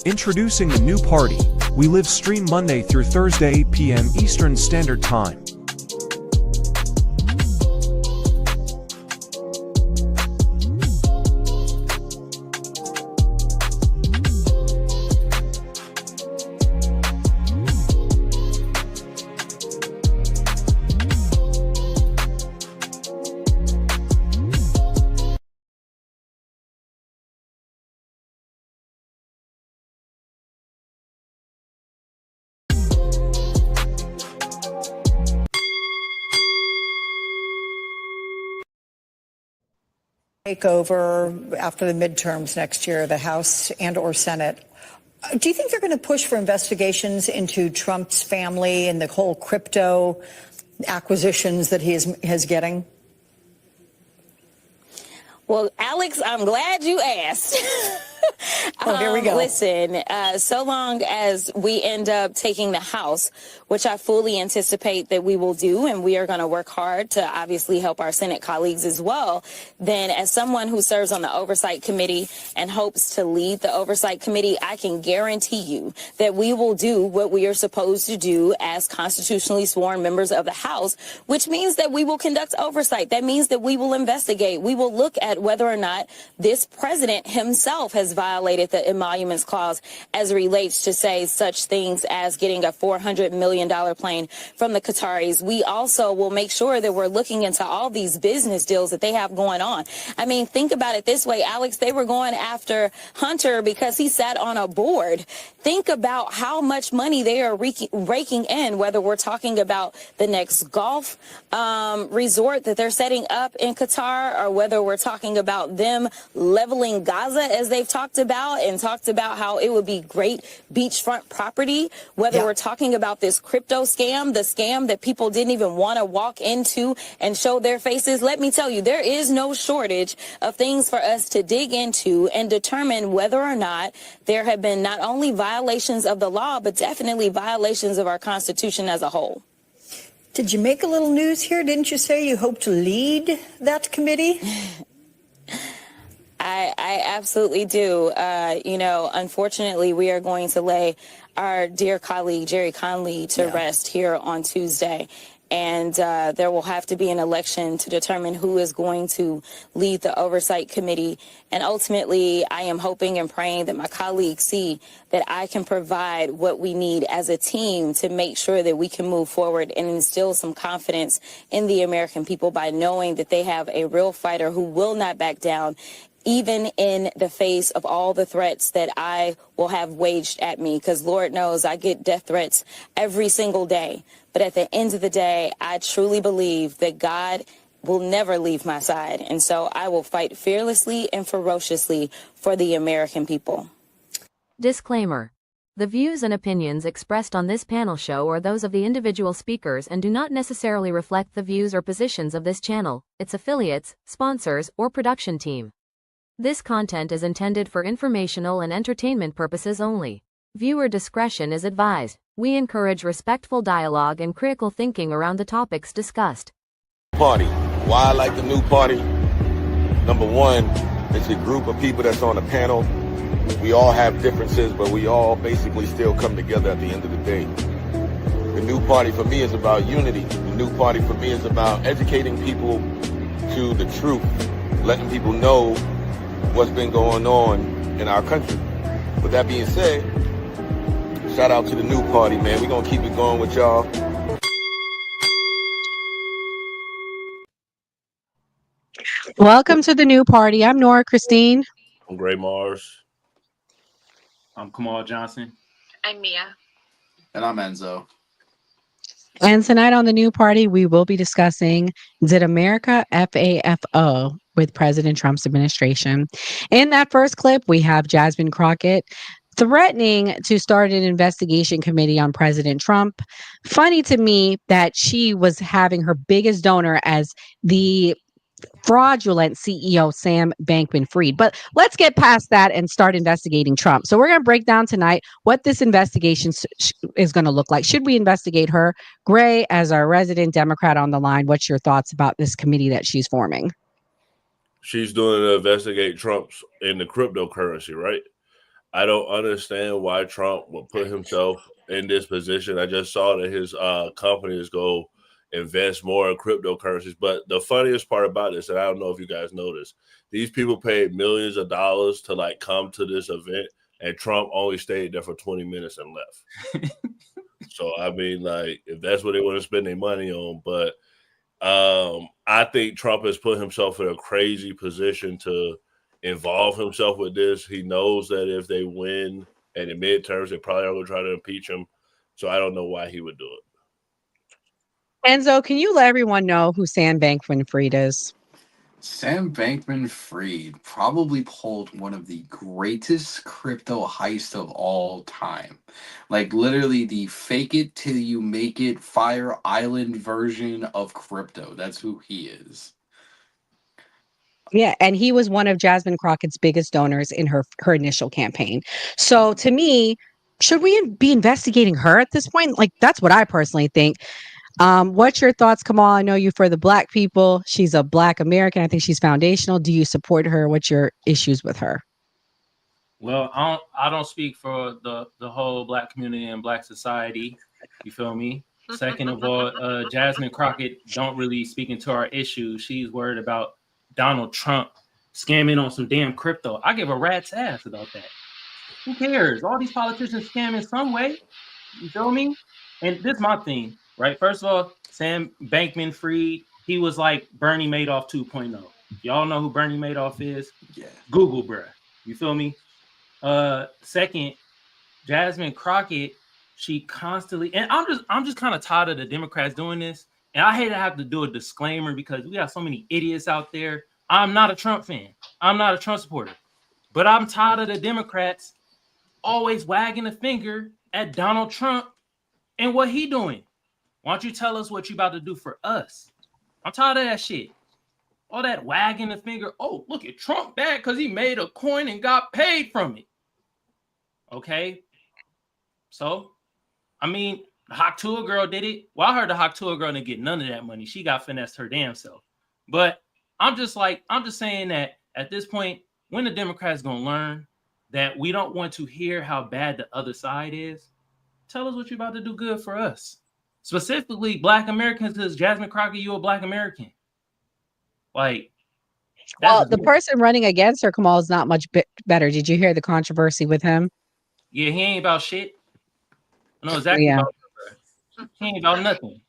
Introducing the new party. We live stream Monday through Thursday 8 p.m. Eastern Standard Time. Take over after the midterms next year, the House and or Senate. Do you think they're going to push for investigations into Trump's family and the whole crypto acquisitions that he is getting? Well, Alex, I'm glad you asked. Oh, here we go. Listen, so long as we end up taking the House, which I fully anticipate that we will do, and we are going to work hard to obviously help our Senate colleagues as well, then as someone who serves on the Oversight Committee and hopes to lead the Oversight Committee, I can guarantee you that we will do what we are supposed to do as constitutionally sworn members of the House, which means that we will conduct oversight. That means that we will investigate. We will look at whether or not this president himself has violated the emoluments clause as it relates to, say, such things as getting a $400 million plane from the Qataris. We also will make sure that we're looking into all these business deals that they have going on. I mean, think about it this way, Alex. They were going after Hunter because he sat on a board. Think about how much money they are raking in, whether we're talking about the next golf resort that they're setting up in Qatar, or whether we're talking about them leveling Gaza, as they've talked about, and talked about how it would be great beachfront property, whether we're talking about this crypto scam, the scam that people didn't even want to walk into and show their faces. Let me tell you, there is no shortage of things for us to dig into and determine whether or not there have been not only violations of the law, but definitely violations of our Constitution as a whole. Did you make a little news here? Didn't you say you hope to lead that committee? I absolutely do. Unfortunately, we are going to lay our dear colleague, Jerry Conley, to rest here on Tuesday. And there will have to be an election to determine who is going to lead the Oversight Committee. And ultimately, I am hoping and praying that my colleagues see that I can provide what we need as a team to make sure that we can move forward and instill some confidence in the American people by knowing that they have a real fighter who will not back down, even in the face of all the threats that I will have waged at me, because Lord knows I get death threats every single day. But at the end of the day, I truly believe that God will never leave my side. And so I will fight fearlessly and ferociously for the American people. Disclaimer. The views and opinions expressed on this panel show are those of the individual speakers and do not necessarily reflect the views or positions of this channel, its affiliates, sponsors, or production team. This content is intended for informational and entertainment purposes only. Viewer discretion is advised. We encourage respectful dialogue and critical thinking around the topics discussed. Party. Why I like the new party? Number one, it's a group of people that's on a panel. We all have differences, but we all basically still come together at the end of the day. The new party for me is about unity. The new party for me is about educating people to the truth, letting people know what's been going on in our country. With that being said, shout out to the new party, man. We're going to keep it going with y'all. Welcome to the new party. I'm Nora Christine. I'm Gray Mars. I'm Kamal Johnson. I'm Mia. And I'm Enzo. And tonight on the new party, we will be discussing Did America FAFO with President Trump's administration. In that first clip, we have Jasmine Crockett threatening to start an investigation committee on President Trump. Funny to me that she was having her biggest donor as the fraudulent CEO, Sam Bankman-Fried. But let's get past that and start investigating Trump. So we're going to break down tonight what this investigation is going to look like. Should we investigate her? Gray, as our resident Democrat on the line, what's your thoughts about this committee that she's forming? She's doing to investigate Trump's in the cryptocurrency, right? I don't understand why Trump would put himself in this position. I just saw that his companies go invest more in cryptocurrencies. But the funniest part about this, and I don't know if you guys noticed, these people paid millions of dollars to like come to this event, and Trump only stayed there for 20 minutes and left. So I mean, like, if that's what they want to spend their money on, but I think Trump has put himself in a crazy position to involve himself with this. He knows that if they win at the midterms, they probably are going to try to impeach him. So I don't know why he would do it. Enzo, can you let everyone know who Sam Bankman-Fried is? Sam Bankman-Fried probably pulled one of the greatest crypto heists of all time. Like literally the fake it till you make it Fire Island version of crypto. That's who he is. Yeah, and he was one of Jasmine Crockett's biggest donors in her initial campaign. So to me, should we be investigating her at this point? Like that's what I personally think. What's your thoughts, Kamal? I know you for the Black people. She's a Black American. I think she's foundational. Do you support her? What's your issues with her? Well, I don't speak for the whole Black community and Black society. You feel me? Second of all, Jasmine Crockett don't really speak into our issues. She's worried about Donald Trump scamming on some damn crypto. I give a rat's ass about that. Who cares? All these politicians scam in some way. You feel me? And this is my thing, right? First of all, Sam Bankman-Fried, he was like Bernie Madoff 2.0. Y'all know who Bernie Madoff is? Yeah. Google, bruh. You feel me? Second, Jasmine Crockett, she constantly, and I'm just kind of tired of the Democrats doing this. And I hate to have to do a disclaimer because we got so many idiots out there. I'm not a Trump fan. I'm not a Trump supporter. But I'm tired of the Democrats always wagging a finger at Donald Trump and what he doing. Why don't you tell us what you about to do for us? I'm tired of that shit. All that wagging the finger. Oh, look at Trump bad because he made a coin and got paid from it. Okay. So, I mean, the Haktua girl did it. Well, I heard the Haktua girl didn't get none of that money. She got finessed her damn self. But I'm just saying that at this point, when the Democrats gonna learn that we don't want to hear how bad the other side is, tell us what you're about to do good for us. Specifically, Black Americans, because Jasmine Crockett, you a Black American. Like, well, the person running against her, Kamal, is not much better. Did you hear the controversy with him? Yeah, he ain't about shit. I know exactly about her. He ain't about nothing.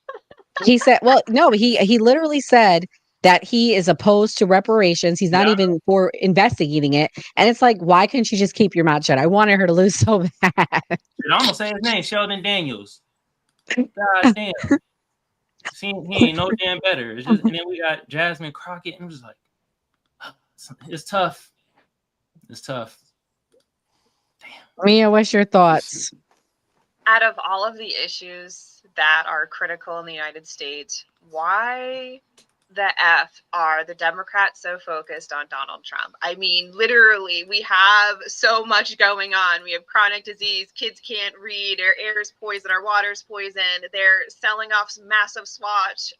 He said, well, no, he literally said that he is opposed to reparations. He's not even for investigating it. And it's like, why couldn't you just keep your mouth shut? I wanted her to lose so bad. And I'm gonna say his name, Sheldon Daniels. God damn. See, he ain't no damn better. It's just, and then we got Jasmine Crockett, and I'm just like, it's tough. It's tough. Damn. Mia, what's your thoughts? Out of all of the issues that are critical in the United States, why the F are the Democrats so focused on Donald Trump? I mean, literally, we have so much going on. We have chronic disease, kids can't read, our air is poisoned, our water's poisoned. They're selling off some massive swaths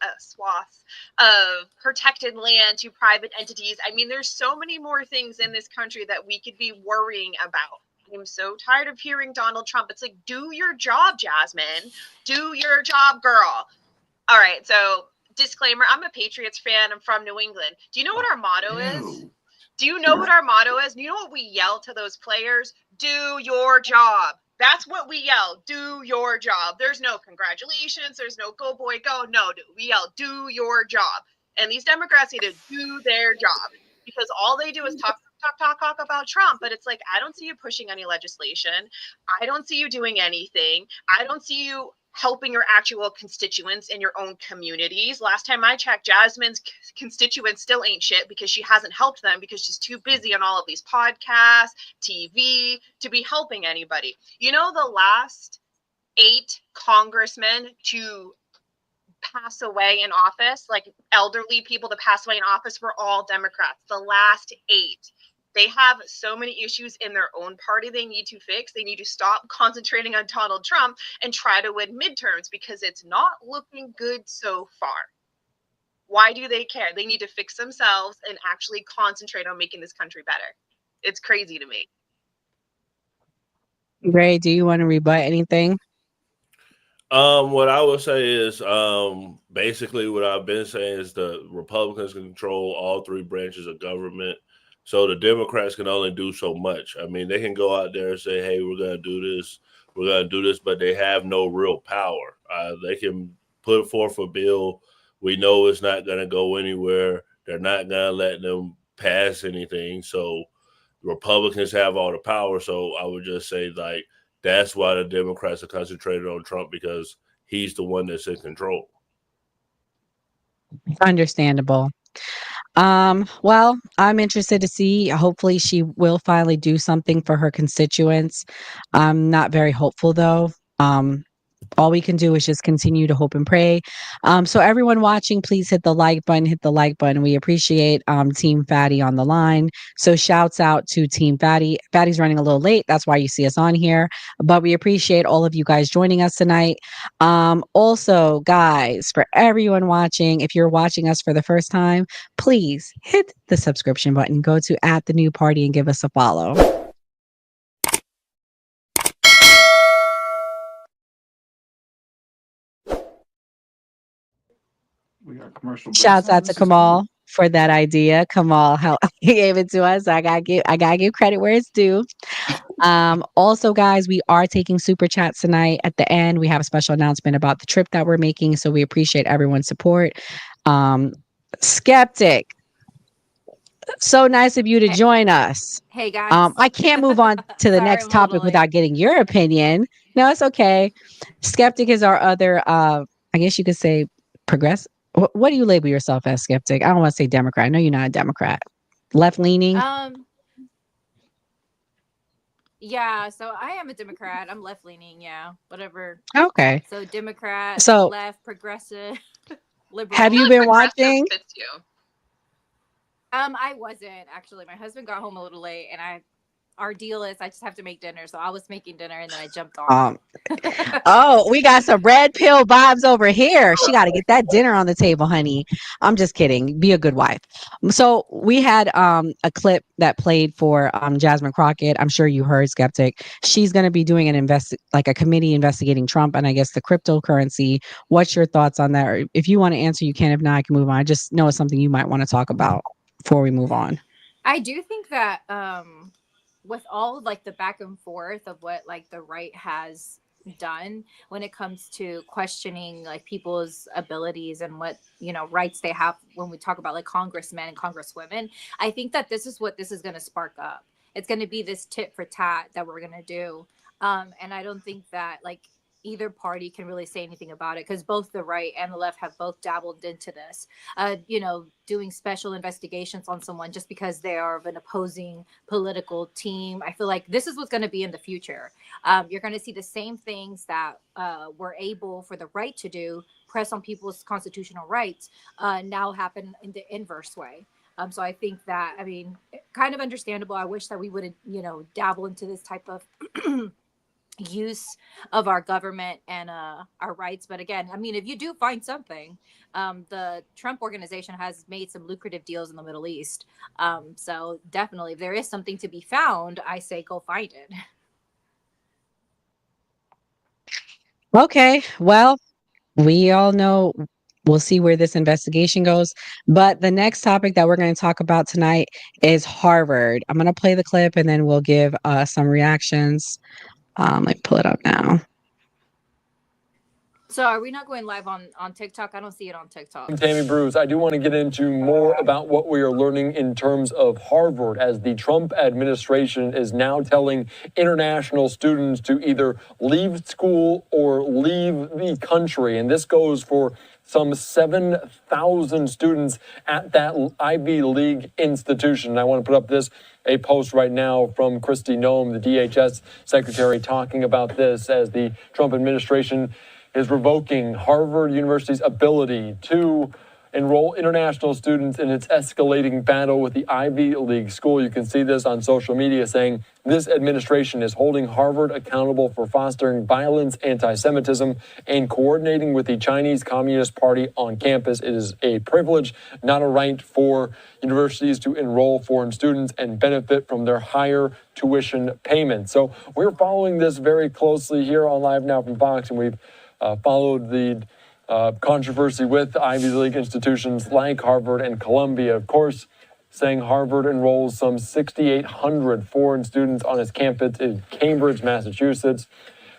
of protected land to private entities. I mean, there's so many more things in this country that we could be worrying about. I'm so tired of hearing Donald Trump. It's like, do your job, Jasmine. Do your job, girl. All right, so disclaimer, I'm a Patriots fan. I'm from New England. Do you know what our motto is? Do you know what our motto is? You know what we yell to those players? Do your job. That's what we yell. Do your job. There's no congratulations. There's no go boy go. No, we yell, do your job. And these Democrats need to do their job because all they do is talk about Trump. But it's like, I don't see you pushing any legislation. I don't see you doing anything. I don't see you helping your actual constituents in your own communities. Last time I checked, Jasmine's constituents still ain't shit because she hasn't helped them because she's too busy on all of these podcasts, TV, to be helping anybody. You know, the last 8 congressmen to pass away in office, like elderly people to pass away in office, were all Democrats. The last 8. They have so many issues in their own party they need to fix. They need to stop concentrating on Donald Trump and try to win midterms because it's not looking good so far. Why do they care? They need to fix themselves and actually concentrate on making this country better. It's crazy to me. Gray, do you want to rebut anything? What I would say is, basically what I've been saying is the Republicans control all three branches of government. So the Democrats can only do so much. I mean, they can go out there and say, hey, we're going to do this, but they have no real power. They can put forth a bill. We know it's not going to go anywhere. They're not going to let them pass anything. So Republicans have all the power. So I would just say, like, that's why the Democrats are concentrated on Trump, because he's the one that's in control. Understandable. Well, I'm interested to see. Hopefully, she will finally do something for her constituents. I'm not very hopeful, though. All we can do is just continue to hope and pray. So everyone watching, please hit the like button, We appreciate Team Fatty on the line. So shouts out to Team Fatty. Fatty's running a little late. That's why you see us on here. But we appreciate all of you guys joining us tonight. Also, guys, for everyone watching, if you're watching us for the first time, please hit the subscription button. Go to @the_new_party and give us a follow. We got commercial break Shouts out time. to This is Kamal cool. for that idea. Kamal, how he gave it to us. I gotta give credit where it's due. Also, guys, we are taking super chats tonight. At the end, we have a special announcement about the trip that we're making. So we appreciate everyone's support. Skeptic, so nice of you to join us. Hey guys. I can't move on to the Sorry, next I'm a little topic late. without getting your opinion. No, it's okay. Skeptic is our other, I guess you could say, progressive. What do you label yourself as, Skeptic? I don't want to say Democrat. I know you're not a Democrat. Left leaning. Yeah, so I am a Democrat. I'm left leaning, yeah. Whatever. Okay. So Democrat, So left, progressive, liberal. have you been watching? Fits you. I wasn't actually. My husband got home a little late, and our deal is I just have to make dinner. So I was making dinner, and then I jumped on. Oh, we got some red pill vibes over here. She got to get that dinner on the table, honey. I'm just kidding. Be a good wife. So we had a clip that played for Jasmine Crockett. I'm sure you heard, Skeptic. She's going to be doing a committee investigating Trump and I guess the cryptocurrency. What's your thoughts on that? Or if you want to answer, you can. If not, I can move on. I just know it's something you might want to talk about before we move on. I do think that with all like the back and forth of what like the right has done when it comes to questioning like people's abilities and what rights they have when we talk about like congressmen and congresswomen, I think that this is what this is going to spark up. It's going to be this tit for tat that we're going to do, and I don't think that like either party can really say anything about it because both the right and the left have both dabbled into this, doing special investigations on someone just because they are of an opposing political team. I feel like this is what's going to be in the future. You're going to see the same things that were able for the right to do, press on people's constitutional rights, now happen in the inverse way. So I think that, kind of understandable. I wish that we would, dabble into this type of use of our government and our rights. But again, if you do find something, the Trump organization has made some lucrative deals in the Middle East. So definitely, if there is something to be found, I say go find it. Okay, well, we all know we'll see where this investigation goes. But the next topic that we're going to talk about tonight is Harvard. I'm going to play the clip and then we'll give some reactions. Let me pull it up now. So are we not going live on TikTok? I don't see it on TikTok. Tammy Bruce, I do want to get into more about what we are learning in terms of Harvard, as the Trump administration is now telling international students to either leave school or leave the country. And this goes for some 7,000 students at that Ivy League institution. I want to put up a post right now from Kristi Noem, the DHS secretary, talking about this as the Trump administration is revoking Harvard University's ability to enroll international students in its escalating battle with the Ivy League school. You can see this on social media saying this administration is holding Harvard accountable for fostering violence, anti-Semitism, and coordinating with the Chinese Communist Party on campus. It is a privilege, not a right, for universities to enroll foreign students and benefit from their higher tuition payments. So we're following this very closely here on Live Now from Fox, and we've followed the controversy with Ivy League institutions like Harvard and Columbia. Of course, saying Harvard enrolls some 6,800 foreign students on its campus in Cambridge, Massachusetts.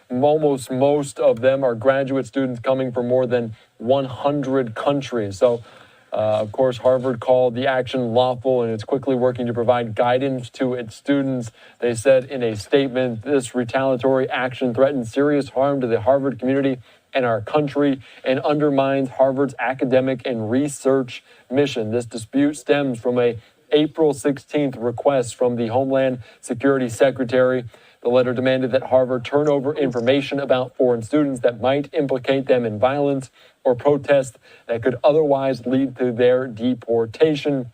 Almost most of them are graduate students coming from more than 100 countries. So, of course, Harvard called the action lawful, and it's quickly working to provide guidance to its students. They said in a statement, this retaliatory action threatens serious harm to the Harvard community and our country and undermines Harvard's academic and research mission. This dispute stems from a April 16th request from the Homeland Security Secretary. The letter demanded that Harvard turn over information about foreign students that might implicate them in violence or protest that could otherwise lead to their deportation.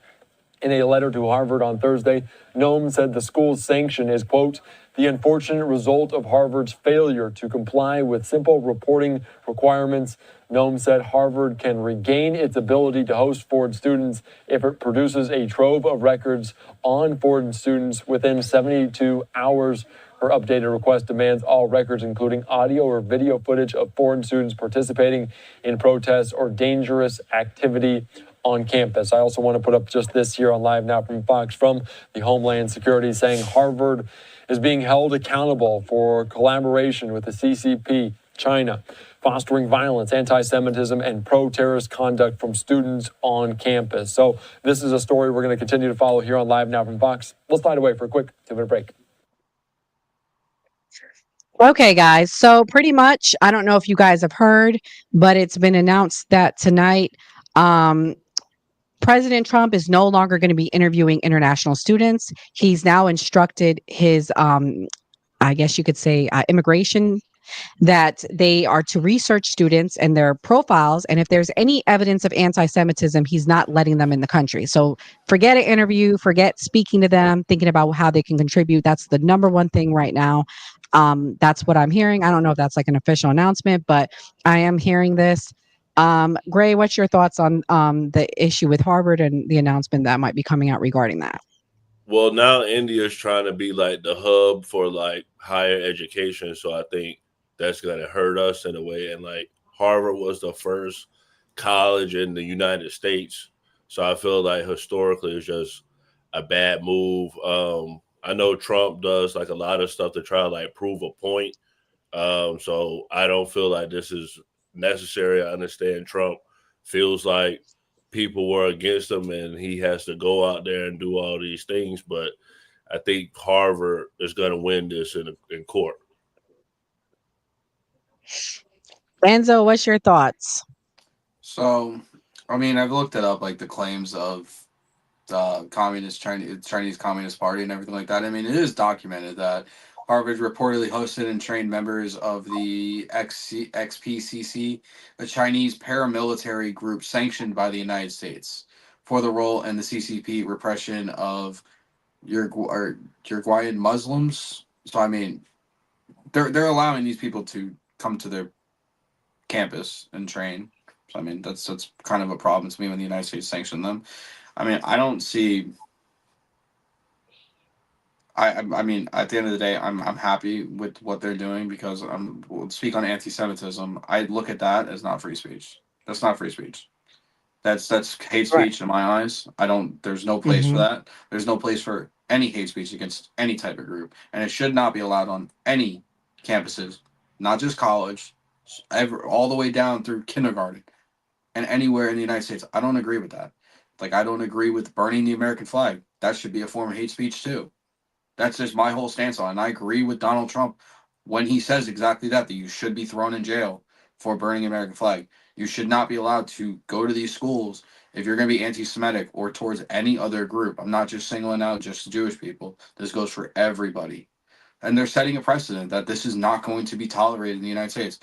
In a letter to Harvard on Thursday, Noem said the school's sanction is, quote, the unfortunate result of Harvard's failure to comply with simple reporting requirements. Noem said Harvard can regain its ability to host foreign students if it produces a trove of records on foreign students within 72 hours. Her updated request demands all records, including audio or video footage of foreign students participating in protests or dangerous activity on campus. I also want to put up just this here on Live Now from Fox from the Homeland Security saying Harvard is being held accountable for collaboration with the CCP, China, fostering violence, anti-Semitism, and pro-terrorist conduct from students on campus. So this is a story we're going to continue to follow here on Live Now from Fox. Let's slide away for a quick 2-minute break. Okay, guys. So pretty much, I don't know if you guys have heard, but it's been announced that tonight, President Trump is no longer going to be interviewing international students. He's now instructed his, I guess you could say, immigration, that they are to research students and their profiles. And if there's any evidence of anti-Semitism, he's not letting them in the country. So forget an interview, forget speaking to them, thinking about how they can contribute. That's the number one thing right now. That's what I'm hearing. I don't know if that's like an official announcement, but I am hearing this. Gray, what's your thoughts on the issue with Harvard and the announcement that might be coming out regarding that? Well, now India is trying to be like the hub for like higher education. So I think that's going to hurt us in a way. And like Harvard was the first college in the United States. So I feel like historically it's just a bad move. I know Trump does like a lot of stuff to try to like prove a point. So I don't feel like this is necessary. I understand Trump feels like people were against him and he has to go out there and do all these things. But I think Harvard is going to win this in court. Enzo, what's your thoughts? So, I mean, I've looked it up, like the claims of the Chinese Communist Party and everything like that. I mean, it is documented that Harvard reportedly hosted and trained members of the XPCC, a Chinese paramilitary group sanctioned by the United States, for the role in the CCP repression of Uruguayan Muslims. So, I mean, they're allowing these people to come to their campus and train. So, I mean, that's kind of a problem to me when the United States sanctioned them. I mean, I don't see. I mean, at the end of the day, I'm happy with what they're doing because we'll speak on anti-Semitism. I look at that as not free speech. That's not free speech. That's hate speech Right. in my eyes. There's no place for that. There's no place for any hate speech against any type of group, and it should not be allowed on any campuses, not just college, all the way down through kindergarten and anywhere in the United States. I don't agree with that. Like, I don't agree with burning the American flag. That should be a form of hate speech too. That's just my whole stance on it. And I agree with Donald Trump when he says exactly that you should be thrown in jail for burning the American flag. You should not be allowed to go to these schools if you're going to be anti-Semitic or towards any other group. I'm not just singling out just Jewish people. This goes for everybody. And they're setting a precedent that this is not going to be tolerated in the United States.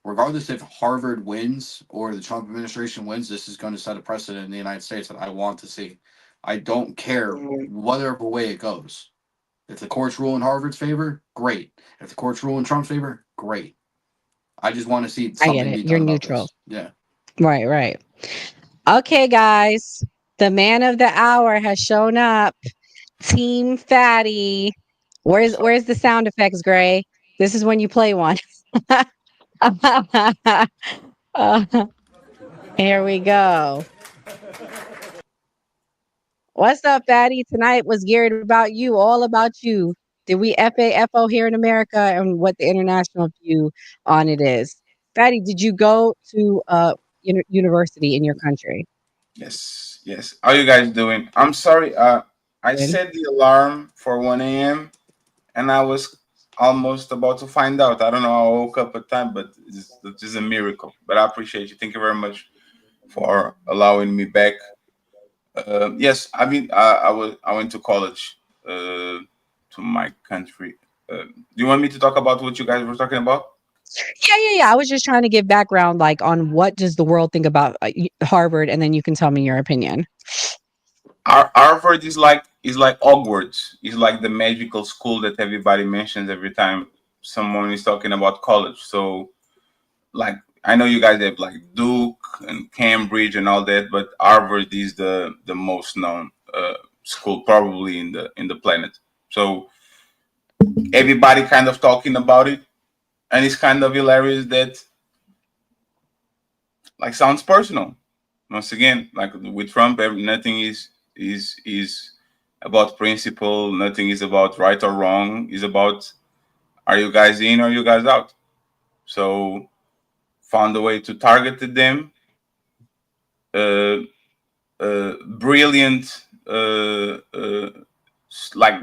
regardless if Harvard wins or the Trump administration wins, this is going to set a precedent in the United States that I want to see. I don't care whatever way it goes. If the courts rule in Harvard's favor, great. If the courts rule in Trump's favor, great. I just want to see I get something it. be You're done about neutral. this. Yeah. Right, right. Okay, guys. The man of the hour has shown up. Team Fatty. Where's the sound effects, Gray? This is when you play one. Uh, here we go. What's up, Fatty? Tonight was geared about you, all about you. Did we FAFO here in America and what the international view on it is? Fatty, did you go to university in your country? Yes, yes. How you guys doing? I'm sorry. I Good. set the alarm for 1 a.m. and I was almost about to find out. I don't know how I woke up at time, but it's just a miracle. But I appreciate you. Thank you very much for allowing me back. Yes, I mean, I went to college to my country. Do you want me to talk about what you guys were talking about? Yeah. I was just trying to give background, like, on what does the world think about Harvard, and then you can tell me your opinion. Harvard is like Hogwarts. It's like the magical school that everybody mentions every time someone is talking about college. So, like, I know you guys have like Duke and Cambridge and all that, but Harvard is the most known school probably in the planet. So everybody kind of talking about it, and it's kind of hilarious that like sounds personal. Once again, like with Trump, nothing is about principle. Nothing is about right or wrong. It's about, are you guys in or are you guys out? So found a way to target them. Brilliant, like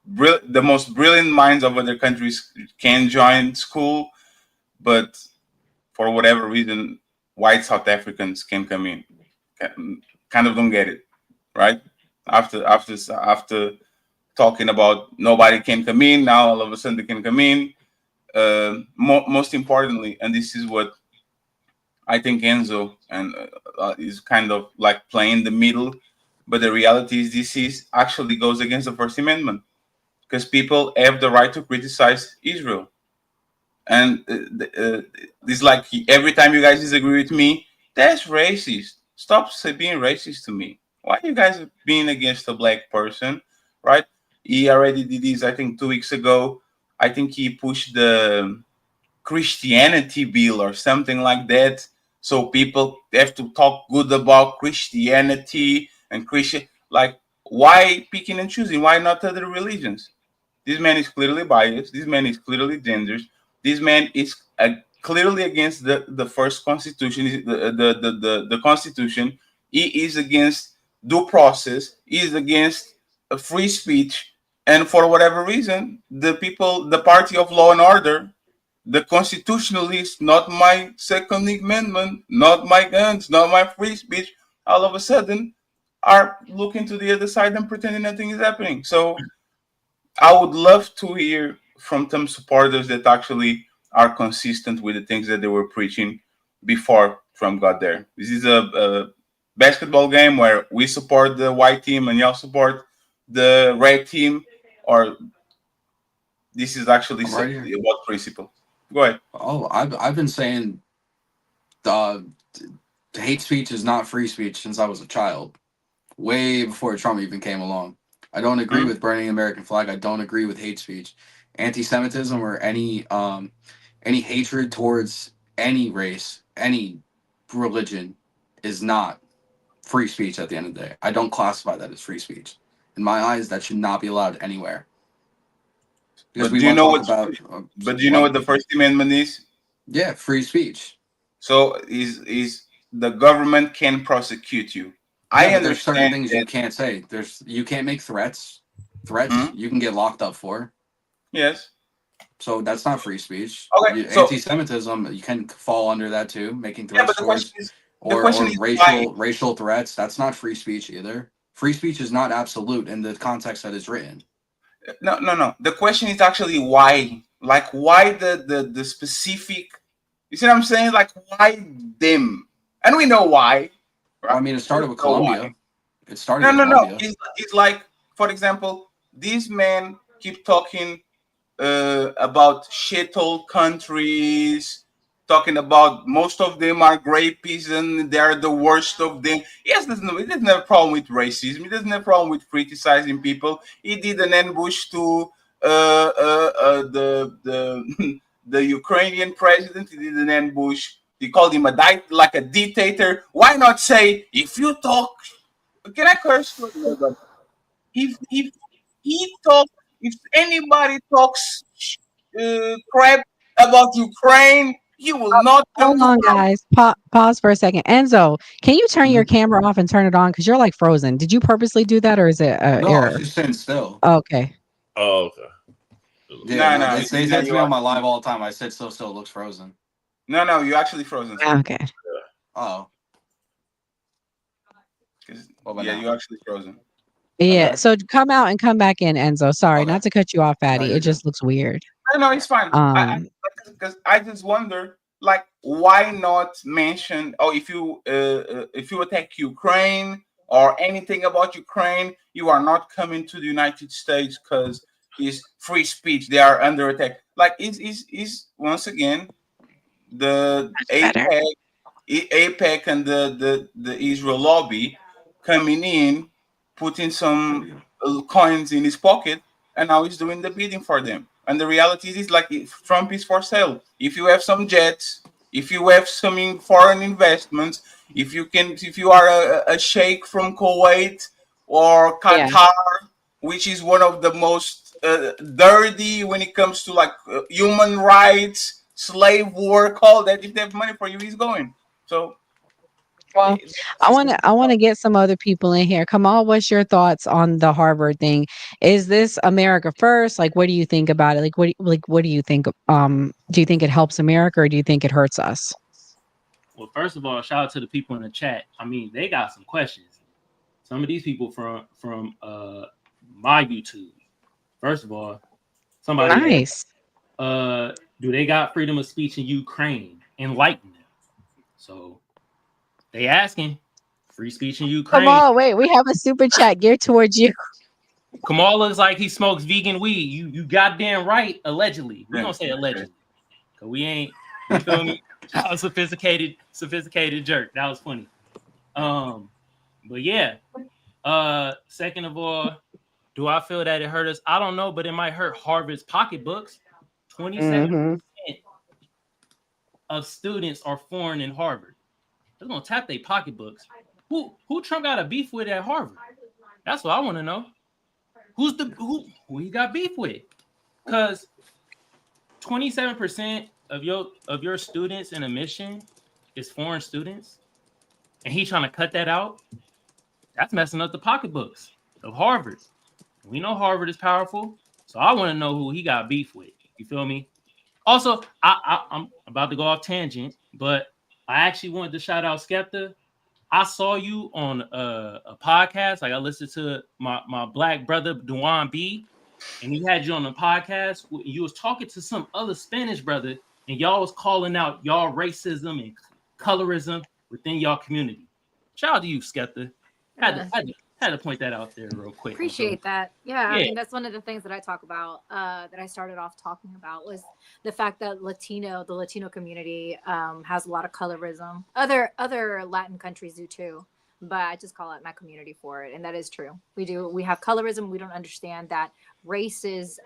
the most brilliant minds of other countries can join school, but for whatever reason, white South Africans can come in. Kind of don't get it, right? After talking about nobody can come in, now all of a sudden they can come in. Most importantly, and this is what I think Enzo and is kind of like playing the middle, but the reality is this is actually goes against the First Amendment because people have the right to criticize Israel, and it's like every time you guys disagree with me, that's racist. Stop being racist to me. Why are you guys being against a black person, right? He already did this, I think, 2 weeks ago. I think he pushed the Christianity bill or something like that. So people have to talk good about Christianity and Christian. Like, why picking and choosing? Why not other religions? This man is clearly biased. This man is clearly dangerous. This man is clearly against the first constitution, the Constitution. He is against due process. He is against free speech. And for whatever reason, the party of law and order, the constitutionalists, not my Second Amendment, not my guns, not my free speech, all of a sudden are looking to the other side and pretending nothing is happening. So I would love to hear from some supporters that actually are consistent with the things that they were preaching before Trump got there. This is a basketball game where we support the white team and y'all support the red team, or this is actually Right here. about principle. Go ahead. Oh, I've been saying hate speech is not free speech since I was a child, way before Trump even came along. I don't agree with burning the American flag. I don't agree with hate speech, anti-Semitism, or any hatred towards any race, any religion is not free speech at the end of the day. I don't classify that as free speech. In my eyes, that should not be allowed anywhere. Because But do you know what the First Amendment is? Yeah, free speech. So is the government can prosecute you. I understand there's certain things you can't say. You can't make threats. You can get locked up for. Yes. So that's not free speech. Okay. So anti-Semitism, you can fall under that too, making threats or racial threats. That's not free speech either. Free speech is not absolute in the context that it's written. No. The question is actually why. Like, why the specific You see what I'm saying? Like, why them? And we know why. Right? Well, I mean, it started with Colombia. It started No, with no, no. Colombia. It's like, for example, these men keep talking about shithole countries, talking about most of them are rapists and they're the worst of them. Yes, he doesn't have a problem with racism. He doesn't have a problem with criticizing people. He did an ambush to the the Ukrainian president. He did an ambush. He called him like a dictator. Why not say, if you talk, can I curse? If he talk, if anybody talks crap about Ukraine, he will not come Hold to on, power. guys. Pause for a second. Enzo, can you turn your camera off and turn it on? Because you're like frozen. Did you purposely do that, or is it No, I was error? just sitting still. Okay. Oh, okay. Yeah, No, no, no, they say no, to me on my live all the time. I said so still, it looks frozen. no, you're actually frozen. Sir. Okay. Oh. Yeah, you're actually frozen. Yeah. Okay. So come out and come back in, Enzo. Sorry, Okay. not to cut you off, No, Fatty. you're It good. just looks weird. No, it's fine. Because I just wonder, like, why not mention? Oh, if you attack Ukraine or anything about Ukraine, you are not coming to the United States because it's free speech. They are under attack. Like, is once again the APEC and the Israel lobby coming in, putting some coins in his pocket, and now he's doing the bidding for them. And the reality is like, if Trump is for sale. If you have some jets, if you have some foreign investments, if you are a sheikh from Kuwait or Qatar, which is one of the most dirty when it comes to like human rights, slave work, all that. If they have money for you, he's going. So Well, I want to get some other people in here. Kamal, what's your thoughts on the Harvard thing? Is this America first? Like, what do you think about it? What do you think? Do you think it helps America or do you think it hurts us? Well, first of all, shout out to the people in the chat. I mean, they got some questions. Some of these people from my YouTube. First of all, somebody Nice. asked, do they got freedom of speech in Ukraine? Enlighten them. So they asking free speech in Ukraine. Kamal, wait, we have a super chat geared towards you. Kamal looks like he smokes vegan weed. You goddamn right. Allegedly, we gonna say allegedly, cause we ain't. You feel me? That was sophisticated jerk. That was funny. But yeah. Second of all, do I feel that it hurt us? I don't know, but it might hurt Harvard's pocketbooks. 27% of students are foreign in Harvard. They're gonna tap their pocketbooks. Who Trump got a beef with at Harvard? That's what I want to know. Who he got beef with? Because 27% of your students in admission is foreign students, and he trying to cut that out. That's messing up the pocketbooks of Harvard. We know Harvard is powerful, so I want to know who he got beef with. You feel me? Also, I'm about to go off tangent, but I actually wanted to shout out Skepta. I saw you on a podcast. Like, I listened to my black brother Duane B, and he had you on the podcast. You was talking to some other Spanish brother, and y'all was calling out y'all racism and colorism within y'all community. Shout out to you, Skepta. Had to point that out there real quick. Appreciate that. Yeah, I mean, that's one of the things that I talk about, that I started off talking about, was the fact that the Latino community has a lot of colorism. Other Latin countries do too, but I just call out my community for it, and that is true. We have colorism. We don't understand that race is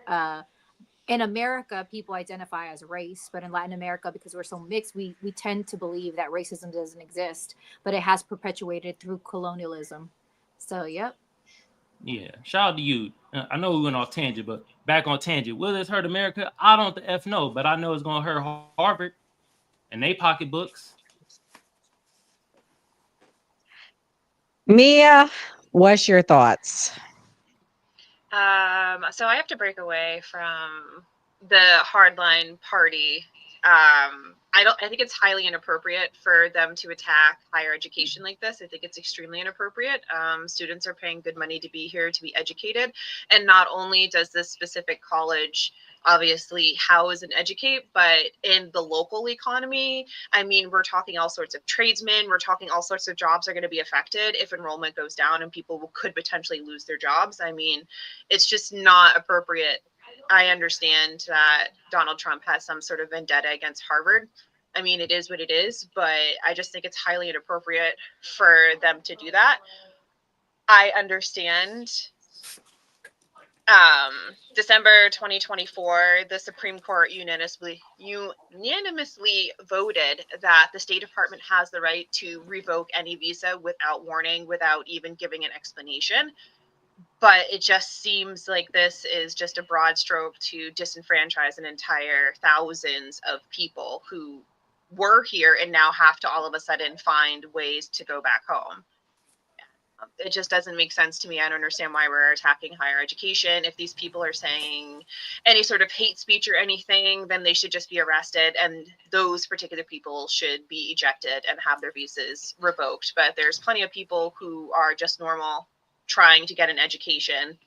in America, people identify as race, but in Latin America, because we're so mixed, we tend to believe that racism doesn't exist, but it has perpetuated through colonialism. So, yep. Yeah, shout out to you. I know we went off tangent, but back on tangent. Will this hurt America? I don't the F know, but I know it's going to hurt Harvard and they pocketbooks. Mia, what's your thoughts? So I have to break away from the hardline party. I think it's highly inappropriate for them to attack higher education like this. I think it's extremely inappropriate. Students are paying good money to be here to be educated, and not only does this specific college obviously house and educate, but in the local economy, I mean, we're talking all sorts of tradesmen, we're talking all sorts of jobs are going to be affected if enrollment goes down and people could potentially lose their jobs. I mean, it's just not appropriate. I understand that Donald Trump has some sort of vendetta against Harvard. I mean, it is what it is, but I just think it's highly inappropriate for them to do that. I understand December 2024, the Supreme Court unanimously voted that the State Department has the right to revoke any visa without warning, without even giving an explanation. But it just seems like this is just a broad stroke to disenfranchise an entire thousands of people who were here and now have to all of a sudden find ways to go back home. It just doesn't make sense to me. I don't understand why we're attacking higher education. If these people are saying any sort of hate speech or anything, then they should just be arrested, and those particular people should be ejected and have their visas revoked. But there's plenty of people who are just normal, trying to get an education.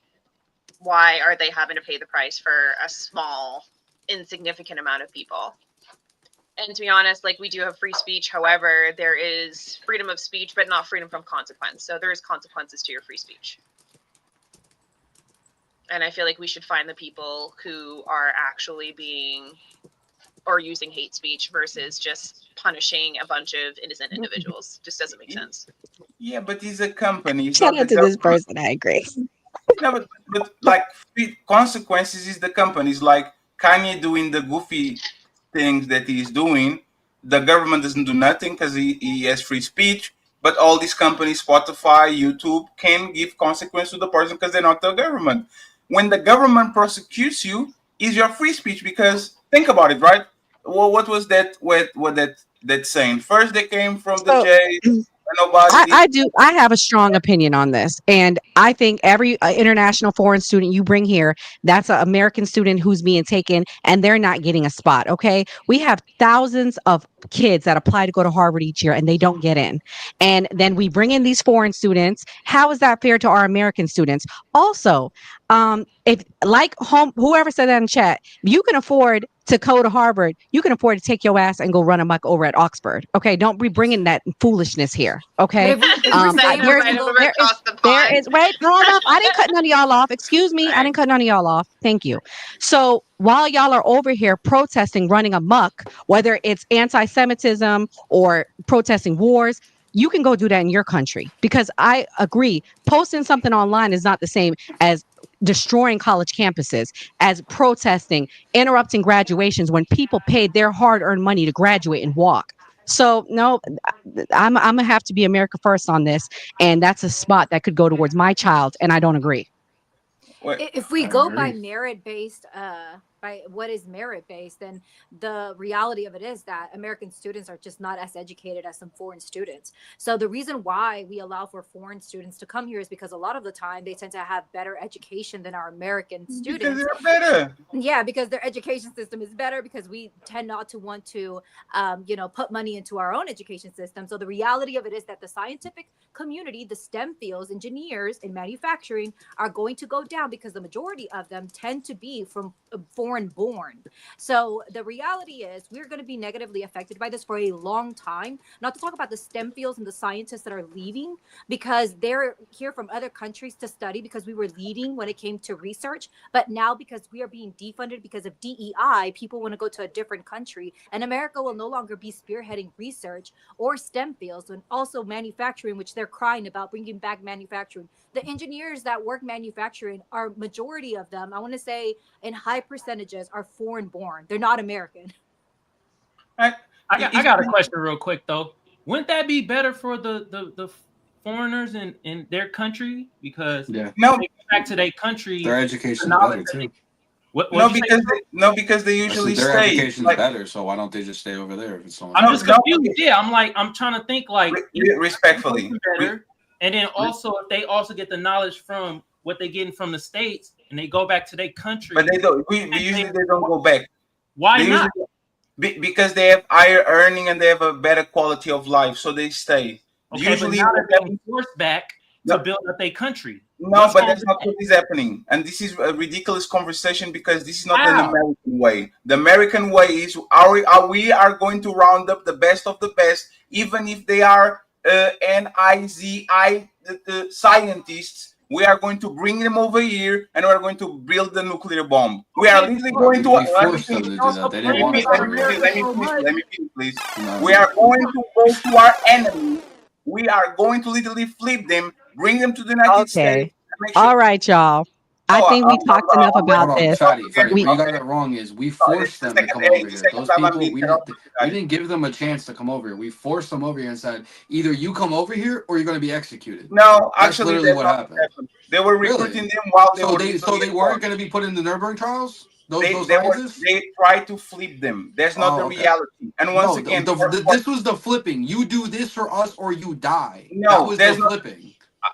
Why are they having to pay the price for a small, insignificant amount of people? And to be honest, like, we do have free speech. However, there is freedom of speech, but not freedom from consequence. So there is consequences to your free speech. And I feel like we should find the people who are actually being or using hate speech versus just punishing a bunch of innocent individuals. Just doesn't make sense. Yeah, but he's a company. Shout out to this person. I agree. No, but like consequences is the companies, like Kanye doing the goofy things that he's doing. The government doesn't do nothing because he has free speech. But all these companies, Spotify, YouTube, can give consequence to the person because they're not the government. When the government prosecutes you, is your free speech, because think about it, right? Well, what was that? What that saying? First they came from the J. I have a strong opinion on this. And I think every international foreign student you bring here, that's an American student who's being taken and they're not getting a spot. Okay. We have thousands of kids that apply to go to Harvard each year and they don't get in. And then we bring in these foreign students. How is that fair to our American students? Also, if like whoever said that in chat, you can afford to go to Harvard, you can afford to take your ass and go run amok over at Oxford. Okay, don't be bringing that foolishness here. Okay, there is wait, hold up. I didn't cut none of y'all off. Excuse me, I didn't cut none of y'all off. Thank you. So while y'all are over here protesting, running amok, whether it's anti-Semitism or protesting wars, you can go do that in your country, because I agree, posting something online is not the same as destroying college campuses, as protesting, interrupting graduations when people paid their hard-earned money to graduate and walk. So no, I'm gonna have to be America first on this, and that's a spot that could go towards my child, and I don't agree. If we go by merit-based, by what is merit-based, then the reality of it is that American students are just not as educated as some foreign students. So the reason why we allow for foreign students to come here is because a lot of the time they tend to have better education than our American students. Because they're better. Yeah, because their education system is better, because we tend not to want to, put money into our own education system. So the reality of it is that the scientific community, the STEM fields, engineers and manufacturing are going to go down because the majority of them tend to be from foreign born. So the reality is we're going to be negatively affected by this for a long time, not to talk about the STEM fields and the scientists that are leaving because they're here from other countries to study because we were leading when it came to research. But now because we are being defunded because of DEI, people want to go to a different country, and America will no longer be spearheading research or STEM fields, and also manufacturing, which they're crying about bringing back manufacturing. The engineers that work manufacturing are majority of them, I want to say in high percentages, are foreign born. They're not American. I got a question real quick though. Wouldn't that be better for the foreigners in their country? Because they go back to their country, their education is better too. Because they usually their stay. education is better, so why don't they just stay over there if it's so much I'm just confused. Yeah, I'm trying to think like respectfully better. And then also if they also get the knowledge from what they're getting from the States and they go back to their country. But they don't. Usually they don't go back. Why not? Because they have higher earning and they have a better quality of life, so they stay. Okay, usually but now they're being forced back to build up their country. No, but that's not what is happening. And this is a ridiculous conversation because this is not an American way. The American way is we are going to round up the best of the best, even if they are NIZI scientists. We are going to bring them over here and we're going to build the nuclear bomb. We are literally going to. We forced them to do that. They didn't want to. Let me finish, please. We are going to go to our enemy. We are going to literally flip them, bring them to the United States. All right, y'all. I think we talked enough about this. Fatty, what you got that wrong is we forced them to come over here. Those people, we didn't give them a chance to come over here. We forced them over here and said, either you come over here or you're going to be executed. No, that's actually, literally what happened. They were recruiting them while they were. So they weren't going to be put in the Nuremberg trials. They tried to flip them. That's not the reality. And once again, this was the flipping. You do this for us or you die. No, that was the flipping.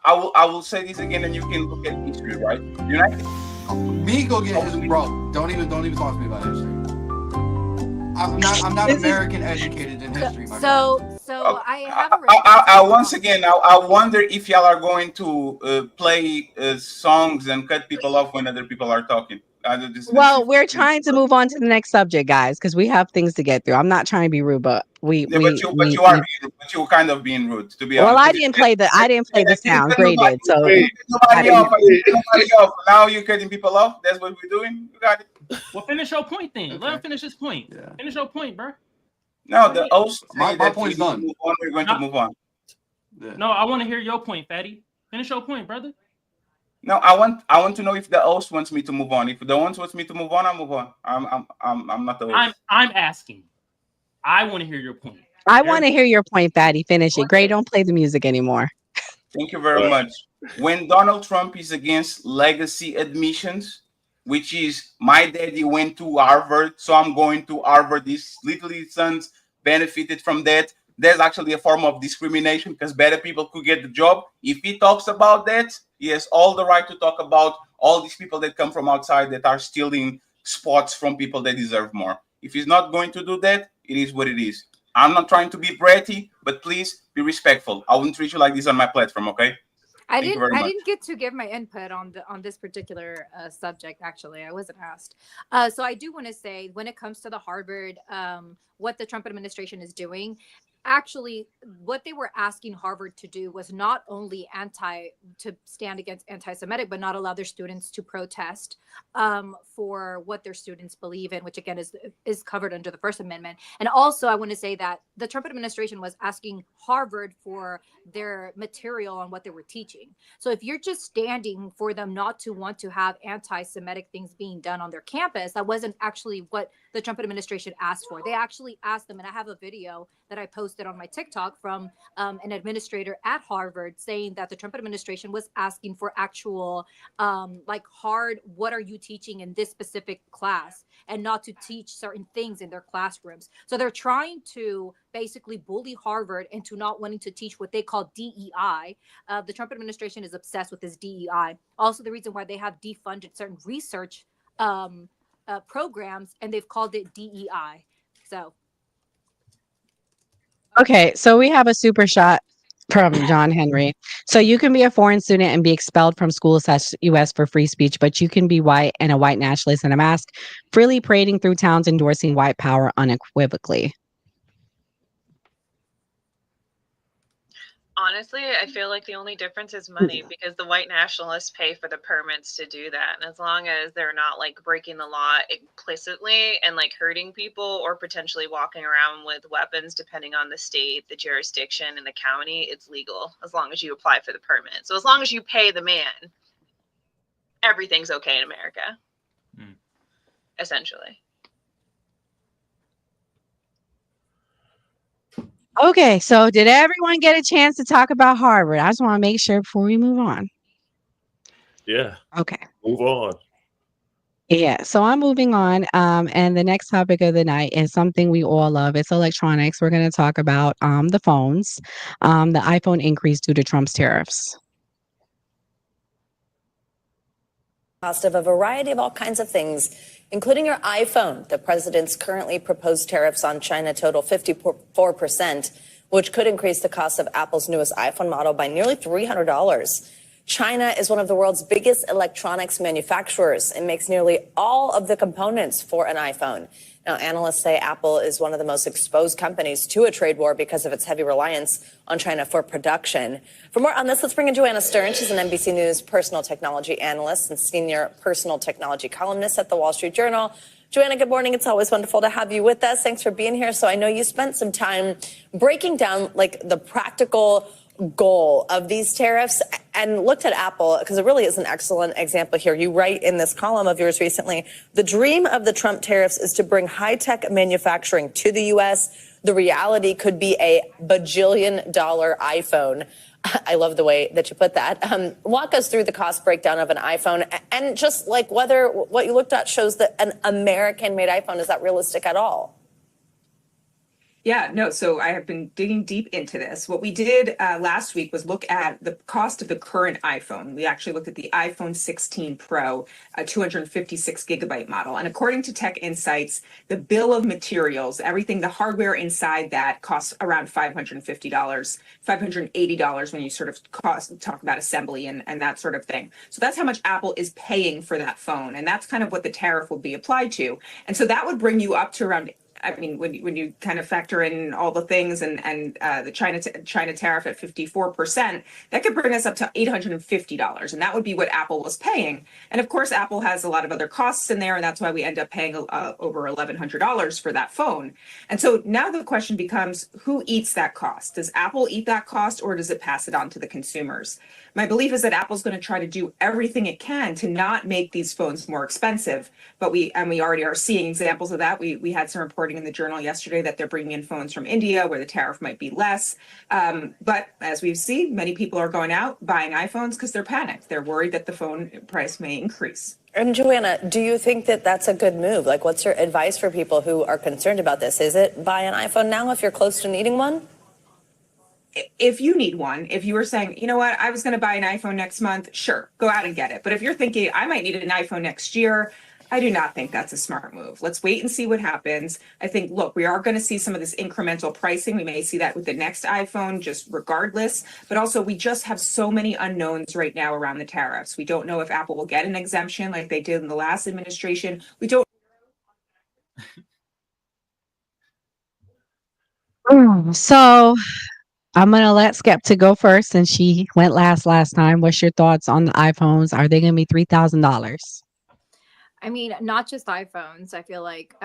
I will say this again, and you can look at history, right? United. Me go get his bro. Don't even talk to me about history. I'm not American educated in history. I have once again, I wonder if y'all are going to play songs and cut people off when other people are talking. Well, we're trying to move on to the next subject, guys, because we have things to get through. I'm not trying to be rude, but you are kind of being rude, to be honest. Well, I didn't play the sound. Gray did, so nobody off. Now you're cutting people off. That's what we're doing. You got it. Well, finish your point then. Okay. Let him finish his point. Yeah. Finish your point, bro. No, the host. My point's done. We're going to move on. Yeah. No, I want to hear your point, Fatty. Finish your point, brother. No, I want to know if the host wants me to move on. If the host wants me to move on, I'll move on. I'm not the host. I'm asking. I want to hear your point. I want to hear your point, Fatty. Finish it. Gray, don't play the music anymore. Thank you very much. When Donald Trump is against legacy admissions, which is my daddy went to Harvard, so I'm going to Harvard. His little sons benefited from that. There's actually a form of discrimination because better people could get the job. If he talks about that, he has all the right to talk about all these people that come from outside that are stealing spots from people that deserve more. If he's not going to do that, it is what it is. I'm not trying to be bratty, but please be respectful. I wouldn't treat you like this on my platform, okay? I didn't get to give my input on this particular subject. Actually, I wasn't asked. So I do want to say, when it comes to the Harvard, what the Trump administration is doing, actually, what they were asking Harvard to do was not only to stand against anti-Semitic, but not allow their students to protest for what their students believe in, which again is covered under the First Amendment. And also, I want to say that the Trump administration was asking Harvard for their material on what they were teaching. So if you're just standing for them not to want to have anti-Semitic things being done on their campus, that wasn't actually what the Trump administration asked for. They actually asked them, and I have a video that I posted on my TikTok from an administrator at Harvard saying that the Trump administration was asking for actual hard, what are you teaching in this specific class, and not to teach certain things in their classrooms. So they're trying to basically bully Harvard into not wanting to teach what they call DEI. The Trump administration is obsessed with this DEI. Also, the reason why they have defunded certain research programs, and they've called it DEI. So. Okay, so we have a super shot from John Henry. So you can be a foreign student and be expelled from schools such U.S. for free speech, but you can be white and a white nationalist in a mask, freely parading through towns endorsing white power unequivocally. Honestly, I feel like the only difference is money, because the white nationalists pay for the permits to do that. And as long as they're not like breaking the law implicitly and like hurting people or potentially walking around with weapons, depending on the state, the jurisdiction, and the county, it's legal as long as you apply for the permit. So as long as you pay the man, everything's okay in America, essentially. Okay, so did everyone get a chance to talk about Harvard? I just want to make sure before we move on. Yeah. Okay. Move on. Yeah, so I'm moving on. And the next topic of the night is something we all love. It's electronics. We're going to talk about the phones, the iPhone increase due to Trump's tariffs. Cost of a variety of all kinds of things, including your iPhone. The president's currently proposed tariffs on China total 54%, which could increase the cost of Apple's newest iPhone model by nearly $300. China is one of the world's biggest electronics manufacturers and makes nearly all of the components for an iPhone. Now, analysts say Apple is one of the most exposed companies to a trade war because of its heavy reliance on China for production. For more on this, let's bring in Joanna Stern. She's an NBC News personal technology analyst and senior personal technology columnist at the Wall Street Journal. Joanna, good morning. It's always wonderful to have you with us. Thanks for being here. So I know you spent some time breaking down like the practical goal of these tariffs and looked at Apple because it really is an excellent example here. You write in this column of yours recently, the dream of the Trump tariffs is to bring high-tech manufacturing to the U.S. The reality could be a bajillion-dollar iPhone. I love the way that you put that. Walk us through the cost breakdown of an iPhone and just like whether what you looked at shows that an American-made iPhone is that realistic at all. Yeah, no, so I have been digging deep into this. What we did last week was look at the cost of the current iPhone. We actually looked at the iPhone 16 Pro, a 256 gigabyte model. And according to Tech Insights, the bill of materials, everything, the hardware inside that costs around $550, $580 when you sort of talk about assembly and that sort of thing. So that's how much Apple is paying for that phone. And that's kind of what the tariff will be applied to. And so that would bring you up to around, I mean, when you kind of factor in all the things and the China tariff at 54%, that could bring us up to $850, and that would be what Apple was paying. And of course, Apple has a lot of other costs in there, and that's why we end up paying over $1,100 for that phone. And so now the question becomes, who eats that cost? Does Apple eat that cost, or does it pass it on to the consumers? My belief is that Apple's going to try to do everything it can to not make these phones more expensive, but we already are seeing examples of that. We had some reporting in the Journal yesterday that they're bringing in phones from India where the tariff might be less. But as we've seen, many people are going out buying iPhones because they're panicked. They're worried that the phone price may increase. And Joanna, do you think that that's a good move? Like, what's your advice for people who are concerned about this? Is it buy an iPhone now if you're close to needing one? If you need one, if you were saying, you know what, I was going to buy an iPhone next month, sure, go out and get it. But if you're thinking, I might need an iPhone next year, I do not think that's a smart move. Let's wait and see what happens. I think, look, we are going to see some of this incremental pricing. We may see that with the next iPhone, just regardless. But also, we just have so many unknowns right now around the tariffs. We don't know if Apple will get an exemption like they did in the last administration. We don't. So I'm going to let Skepta go first since she went last time. What's your thoughts on the iPhones? Are they going to be $3,000? I mean, not just iPhones. I feel like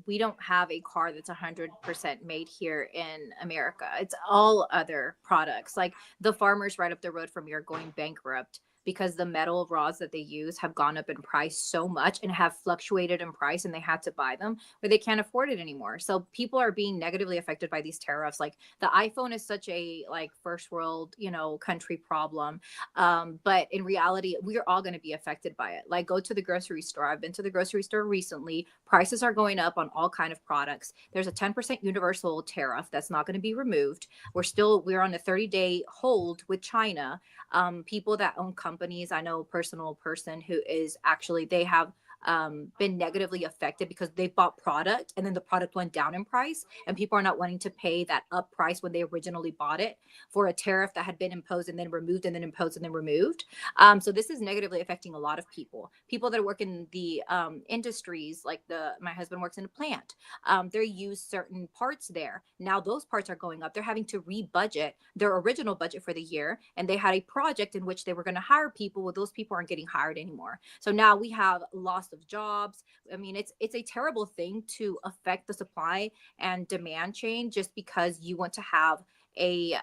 we don't have a car that's 100% made here in America. It's all other products. Like the farmers right up the road from here are going bankrupt because the metal rods that they use have gone up in price so much and have fluctuated in price, and they had to buy them where they can't afford it anymore. So people are being negatively affected by these tariffs. Like the iPhone is such a like first world, country problem. But in reality, we are all going to be affected by it. Like go to the grocery store. I've been to the grocery store recently. Prices are going up on all kind of products. There's a 10% universal tariff that's not going to be removed. We're on a 30-day hold with China. People that own companies, I know a personal person who is actually, they have been negatively affected because they bought product and then the product went down in price, and people are not wanting to pay that up price when they originally bought it for a tariff that had been imposed and then removed and then imposed and then removed. So this is negatively affecting a lot of people that work in the industries. Like my husband works in a plant. They use certain parts there. Now those parts are going up. They're having to rebudget their original budget for the year, and they had a project in which they were going to hire people. Well, those people aren't getting hired anymore. So now we have loss of jobs. I mean, it's a terrible thing to affect the supply and demand chain just because you want to have a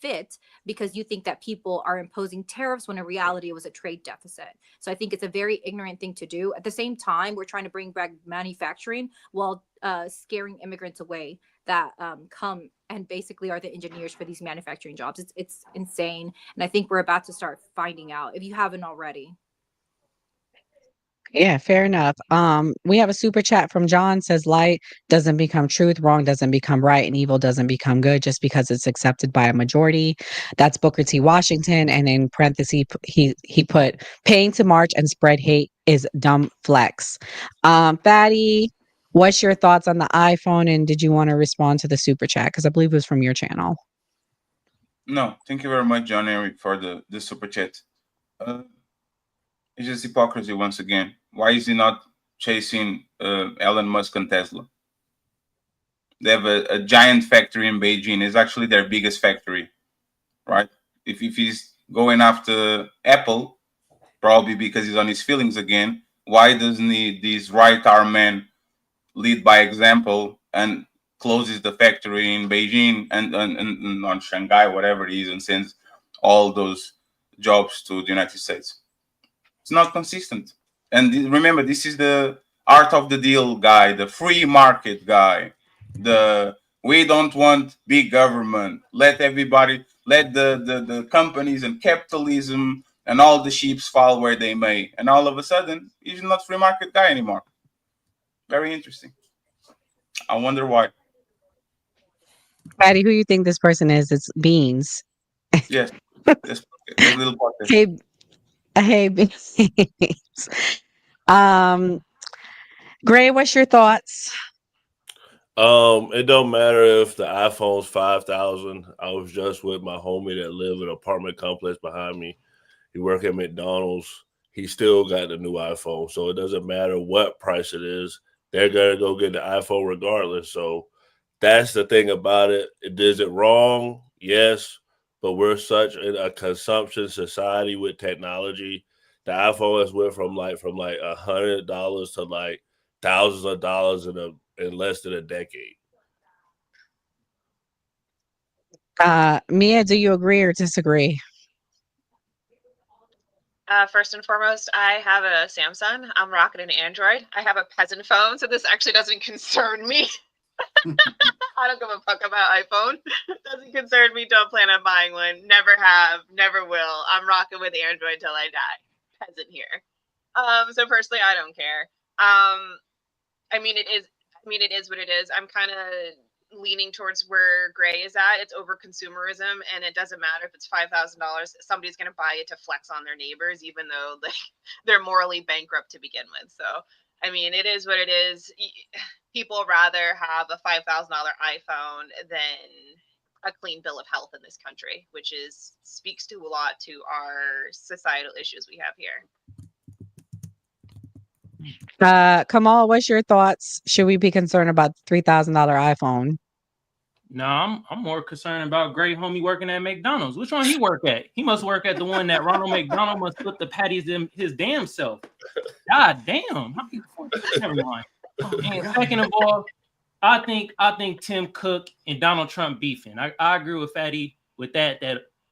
fit because you think that people are imposing tariffs when in reality it was a trade deficit. So I think it's a very ignorant thing to do. At the same time, we're trying to bring back manufacturing while scaring immigrants away that come and basically are the engineers for these manufacturing jobs. It's insane. And I think we're about to start finding out if you haven't already. Yeah, fair enough. We have a super chat from John, says light doesn't become truth, wrong doesn't become right, and evil doesn't become good just because it's accepted by a majority. That's Booker T. Washington, and in parentheses he put paying to march and spread hate is dumb flex. Fatty, what's your thoughts on the iPhone, and did you want to respond to the super chat? Because I believe it was from your channel. No, thank you very much, John Eric, for the super chat. It's just hypocrisy once again. Why is he not chasing Elon Musk and Tesla? They have a giant factory in Beijing. It's actually their biggest factory, right? If he's going after Apple, probably because he's on his feelings again, why doesn't this right arm man lead by example and closes the factory in Beijing and on Shanghai, whatever it is, and sends all those jobs to the United States? It's not consistent. And remember, this is the art of the deal guy, the free market guy. We don't want big government. Let everybody, let the companies and capitalism and all the ships fall where they may. And all of a sudden, he's not free market guy anymore. Very interesting. I wonder why. Patty, who you think this person is? It's Beans. Yes, this little podcast. Hey, Beans. Gray, what's your thoughts? It don't matter if the iPhone's 5,000. I was just with my homie that live in an apartment complex behind me. He work at McDonald's. He still got the new iPhone, so it doesn't matter what price it is. They're gonna go get the iPhone regardless. So that's the thing about it. Is it wrong? Yes, but we're such in a consumption society with technology. The iPhone has went from like $100 to like thousands of dollars in less than a decade. Mia, do you agree or disagree? First and foremost, I have a Samsung. I'm rocking an Android. I have a peasant phone, so this actually doesn't concern me. I don't give a fuck about iPhone. Doesn't concern me. Don't plan on buying one. Never have. Never will. I'm rocking with Android till I die. Peasant here. So personally, I don't care. I mean, it is what it is. I'm kind of leaning towards where Gray is at. It's over consumerism, and it doesn't matter if it's $5,000. Somebody's going to buy it to flex on their neighbors, even though they're morally bankrupt to begin with. So, I mean, it is what it is. People rather have a $5,000 iPhone than a clean bill of health in this country, which speaks to a lot to our societal issues we have here. Kamal, what's your thoughts? Should we be concerned about the $3,000 iPhone? No, I'm more concerned about Gray homie working at McDonald's. Which one he work at? He must work at the one that Ronald McDonald must put the patties in his damn self. God damn. Never mind. And second of all, I think Tim Cook and Donald Trump beefing. I agree with Fatty with that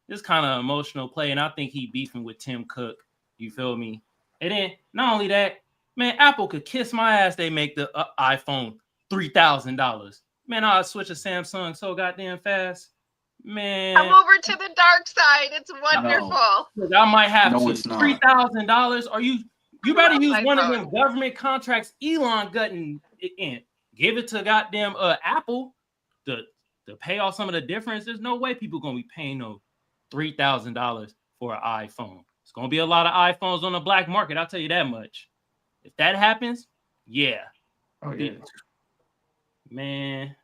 this kind of emotional play, and I think he beefing with Tim Cook. You feel me? And then not only that, man, Apple could kiss my ass. They make the iPhone $3,000. Man, I'll switch to Samsung so goddamn fast. Man, come over to the dark side. It's wonderful. No. I might have No, to. it's not. $3,000. Are you better use one of them government contracts Elon got and give it to goddamn Apple to pay off some of the difference. There's no way people gonna be paying no $3,000 for an iPhone. It's gonna be a lot of iPhones on the black market. I'll tell you that much. If that happens, yeah. Oh yeah. Man.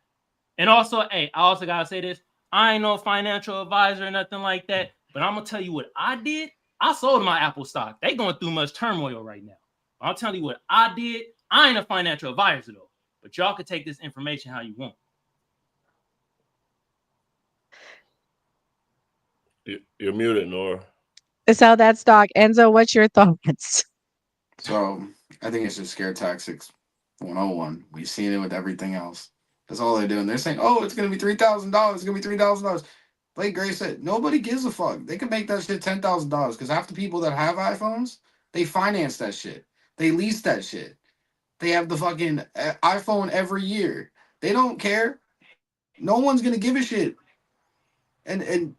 And also, hey, I also gotta say this. I ain't no financial advisor or nothing like that, but I'm gonna tell you what I did. I sold my Apple stock. They going through much turmoil right now. I'll tell you what I did. I ain't a financial advisor though, but y'all can take this information how you want. You're muted, Nora. So that's stock. Enzo, what's your thoughts? So I think it's just scare tactics 101. We've seen it with everything else. That's all they're doing. They're saying, oh, it's going to be $3,000. It's going to be $3,000. Like Gray said, nobody gives a fuck. They can make that shit $10,000 because half the people that have iPhones, they finance that shit. They lease that shit. They have the fucking iPhone every year. They don't care. No one's going to give a shit. And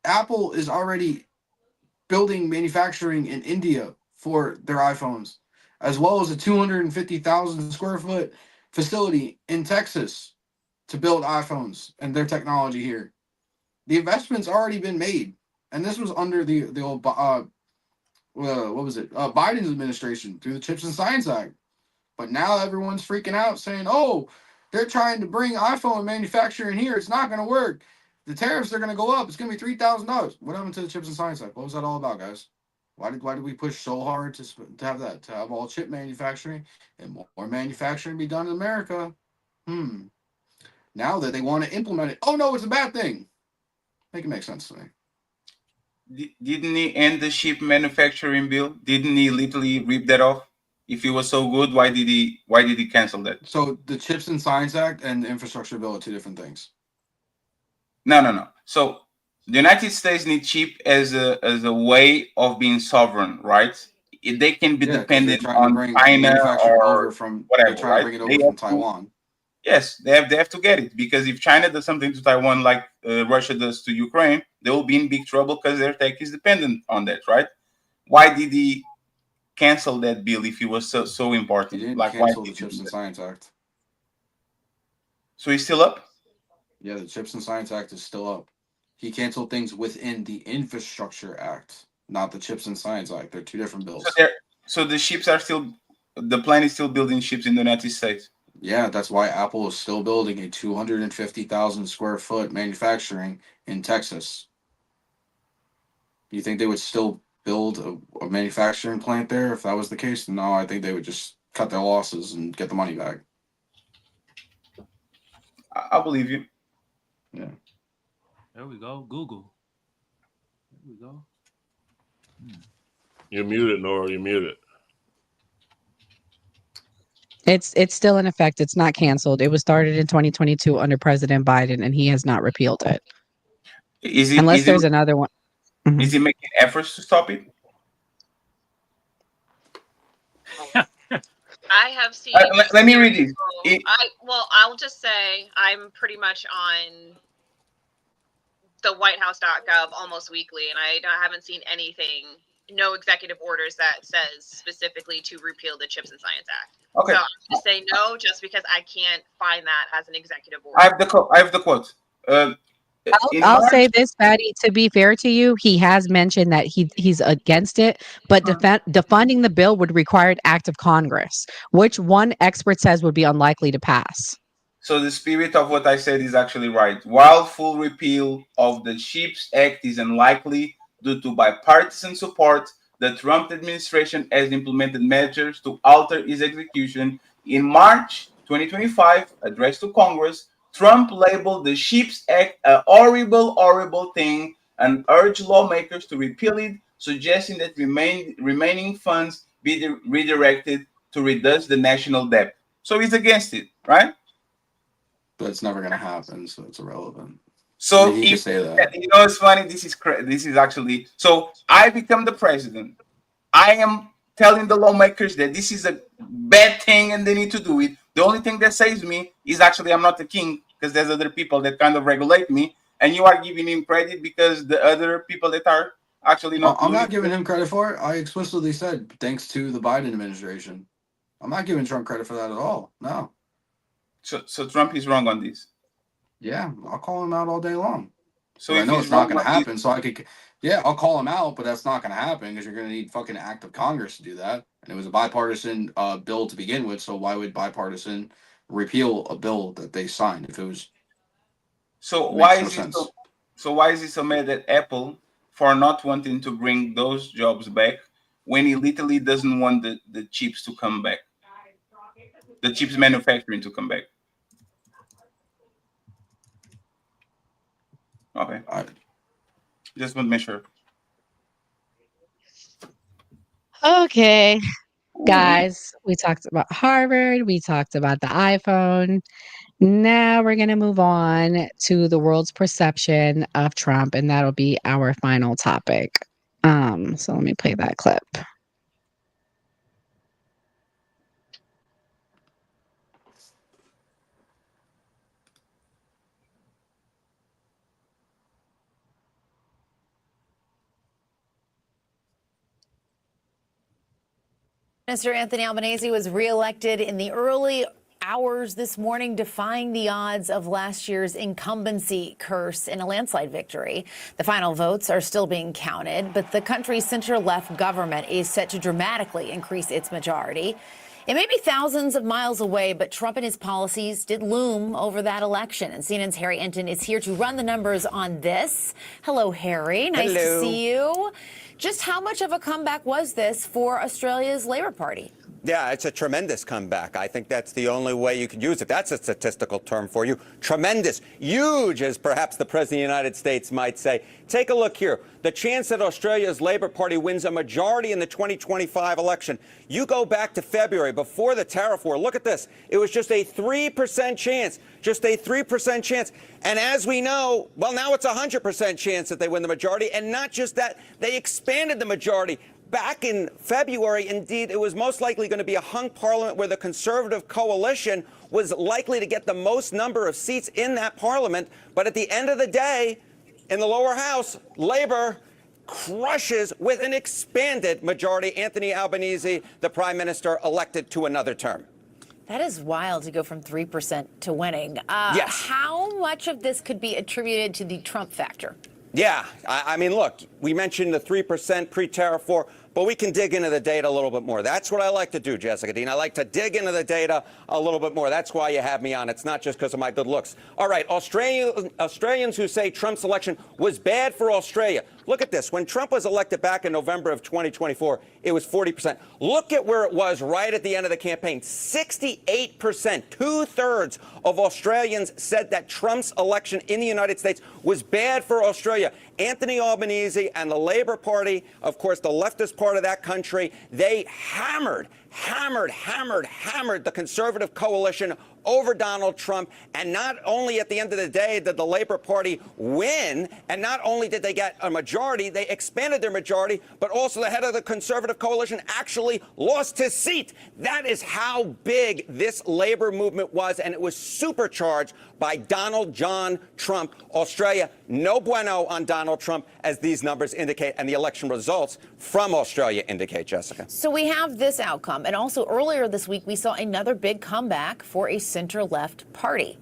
Apple is already building manufacturing in India for their iPhones, as well as a 250,000 square foot facility in Texas to build iPhones and their technology here. The investment's already been made, and this was under the old Biden's administration through the Chips and Science Act. But now everyone's freaking out, saying, "Oh, they're trying to bring iPhone manufacturing here. It's not going to work." the tariffs are going to go up. It's going to be $3,000. What happened to the Chips and Science Act? What was that all about, guys? Why did we push so hard to have that, to have all chip manufacturing and more manufacturing be done in America? Now that they want to implement it, oh no, it's a bad thing. Make it make sense to me. Didn't he end the chip manufacturing bill? Didn't he literally rip that off? If it was so good, why did he cancel that? So the Chips and Science Act and the infrastructure bill are two different things. No. So the United States need chip as a way of being sovereign, right? They can be dependent on China or over from whatever. They're trying to bring it over from Taiwan. Yes, they have to get it, because if China does something to Taiwan like Russia does to Ukraine, they will be in big trouble because their tech is dependent on that, right? Why did he cancel that bill if it was so important? He didn't like cancel why the Chips and Science Act. So he's still up? Yeah, the Chips and Science Act is still up. He canceled things within the Infrastructure Act, not the Chips and Science Act. They're two different bills. So the ships are still, the plan is still building ships in the United States. Yeah, that's why Apple is still building a 250,000 square foot manufacturing in Texas. You think they would still build a manufacturing plant there if that was the case? No, I think they would just cut their losses and get the money back. I believe you. Yeah. There we go. Google. There we go. You're muted, Nora. You're muted. It's still in effect. It's not canceled. It was started in 2022 under President Biden, and he has not repealed it. Unless there's another one. Mm-hmm. Is he making efforts to stop it? I have seen. Let me read this. I'll just say I'm pretty much on the WhiteHouse.gov almost weekly, and I haven't seen anything, no executive orders that says specifically to repeal the Chips and Science Act. Okay. So I'm going to say no, just because I can't find that as an executive order. I have the quote. I'll say this, Patty. To be fair to you, he has mentioned that he's against it, but defunding the bill would require an act of Congress, which one expert says would be unlikely to pass. So the spirit of what I said is actually right. While full repeal of the CHIPS Act is unlikely due to bipartisan support, the Trump administration has implemented measures to alter its execution. In March 2025, addressed to Congress, Trump labeled the CHIPS Act a horrible, horrible thing and urged lawmakers to repeal it, suggesting that remaining funds be redirected to reduce the national debt. So he's against it, right? But it's never going to happen, so it's irrelevant. So he if, say that. You know, it's funny. This is actually, so I become the president. I am telling the lawmakers that this is a bad thing and they need to do it. The only thing that saves me is actually I'm not the king, because there's other people that kind of regulate me, and you are giving him credit because the other people that are actually not. I'm not giving him credit for it. I explicitly said thanks to the Biden administration. I'm not giving Trump credit for that at all. No. So Trump is wrong on this. Yeah, I'll call him out all day long. So I know it's not going to happen. So I could, yeah, I'll call him out, but that's not going to happen because you're going to need fucking act of Congress to do that. And it was a bipartisan bill to begin with. So why would bipartisan repeal a bill that they signed if it was? So why is it so why is he so mad at Apple for not wanting to bring those jobs back when he literally doesn't want the chips to come back, the chips manufacturing to come back? Okay. Just want to make sure. Okay, guys, we talked about Harvard. We talked about the iPhone. Now we're going to move on to the world's perception of Trump, and that'll be our final topic. So let me play that clip. Minister Anthony Albanese was reelected in the early hours this morning, defying the odds of last year's incumbency curse in a landslide victory. The final votes are still being counted, but the country's center-left government is set to dramatically increase its majority. It may be thousands of miles away, but Trump and his policies did loom over that election. And CNN's Harry Enton is here to run the numbers on this. Hello, Harry. Nice to see you. Just how much of a comeback was this for Australia's Labor Party? Yeah, it's a tremendous comeback. I think that's the only way you could use it. That's a statistical term for you. Tremendous. Huge, as perhaps the President of the United States might say. Take a look here. The chance that Australia's Labor Party wins a majority in the 2025 election. You go back to February, before the tariff war. Look at this. It was just a 3% chance. Just a 3% chance. And as we know, well, now it's a 100% chance that they win the majority. And not just that, they expanded the majority. Back in February, indeed, it was most likely going to be a hung parliament where the Conservative coalition was likely to get the most number of seats in that parliament. But at the end of the day, in the lower house, Labor crushes with an expanded majority. Anthony Albanese, the prime minister, elected to another term. That is wild to go from 3% to winning. Yes. How much of this could be attributed to the Trump factor? Yeah, I mean, look, we mentioned the 3% pre-tariff war, but we can dig into the data a little bit more. That's what I like to do, Jessica Dean. I like to dig into the data a little bit more. That's why you have me on. It's not just because of my good looks. All right, Australians who say Trump's election was bad for Australia. Look at this. When Trump was elected back in November of 2024, it was 40%. Look at where it was right at the end of the campaign. 68%, two-thirds of Australians said that Trump's election in the United States was bad for Australia. Anthony Albanese and the Labor Party, of course, the leftist part of that country, they hammered the Conservative coalition over Donald Trump. And not only at the end of the day did the Labor Party win, and not only did they get a majority, they expanded their majority, but also the head of the Conservative coalition actually lost his seat. That is how big this labor movement was, and it was supercharged by Donald John Trump. Australia, no bueno on Donald Trump, as these numbers indicate, and the election results from Australia indicate, Jessica. So we have this outcome. And also earlier this week, we saw another big comeback for a center-left party.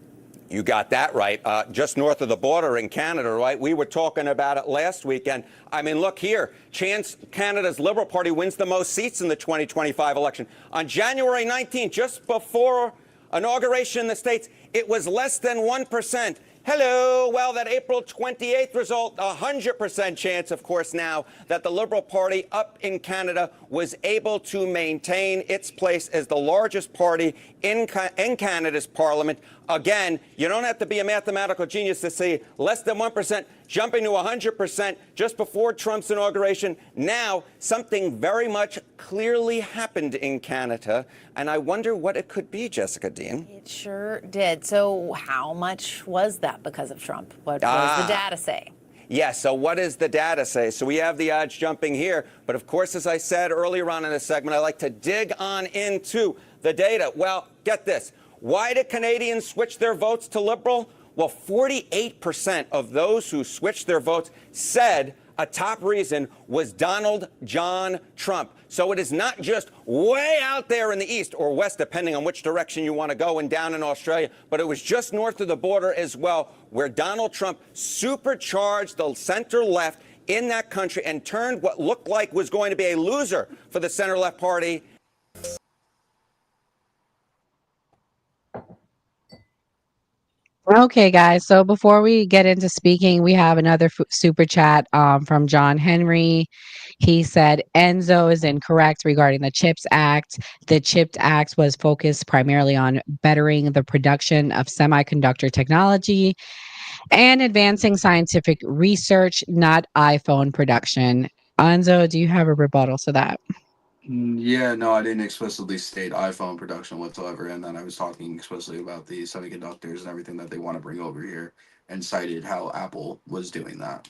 You got that right. Just north of the border in Canada, right? We were talking about it last weekend. I mean, look here. Canada's Liberal Party wins the most seats in the 2025 election. On January 19th, just before inauguration in the States, it was less than 1%. Hello. Well, that April 28th result, 100% chance, of course, now that the Liberal Party up in Canada was able to maintain its place as the largest party in Canada's parliament. Again, you don't have to be a mathematical genius to see less than 1%, jumping to 100% just before Trump's inauguration. Now, something very much clearly happened in Canada, and I wonder what it could be, Jessica Dean. It sure did. So how much was that because of Trump? What does the data say? Yes, so what does the data say? So we have the odds jumping here. But of course, as I said earlier on in this segment, I like to dig on into the data. Well, get this. Why did Canadians switch their votes to Liberal? Well, 48% of those who switched their votes said a top reason was Donald John Trump. So it is not just way out there in the east or west, depending on which direction you want to go, and down in Australia, but it was just north of the border as well, where Donald Trump supercharged the center left in that country and turned what looked like was going to be a loser for the center left party. Okay, guys. So before we get into speaking, we have another super chat from John Henry. He said Enzo is incorrect regarding the CHIPS Act. The CHIPS Act was focused primarily on bettering the production of semiconductor technology and advancing scientific research, not iPhone production. Enzo, do you have a rebuttal to that? Yeah, no, I didn't explicitly state iPhone production whatsoever, and then I was talking explicitly about the semiconductors and everything that they want to bring over here, and cited how Apple was doing that.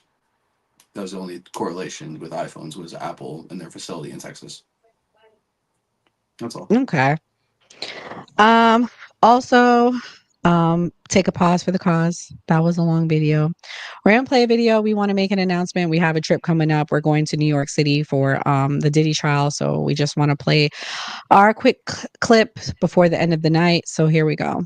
That was the only correlation with iPhones was Apple and their facility in Texas. That's all. Okay. Also, take a pause for the cause. That was a long video. We're going to play a video. We want to make an announcement. We have a trip coming up. We're going to New York City for the Diddy trial. So we just want to play our quick clip before the end of the night. So here we go.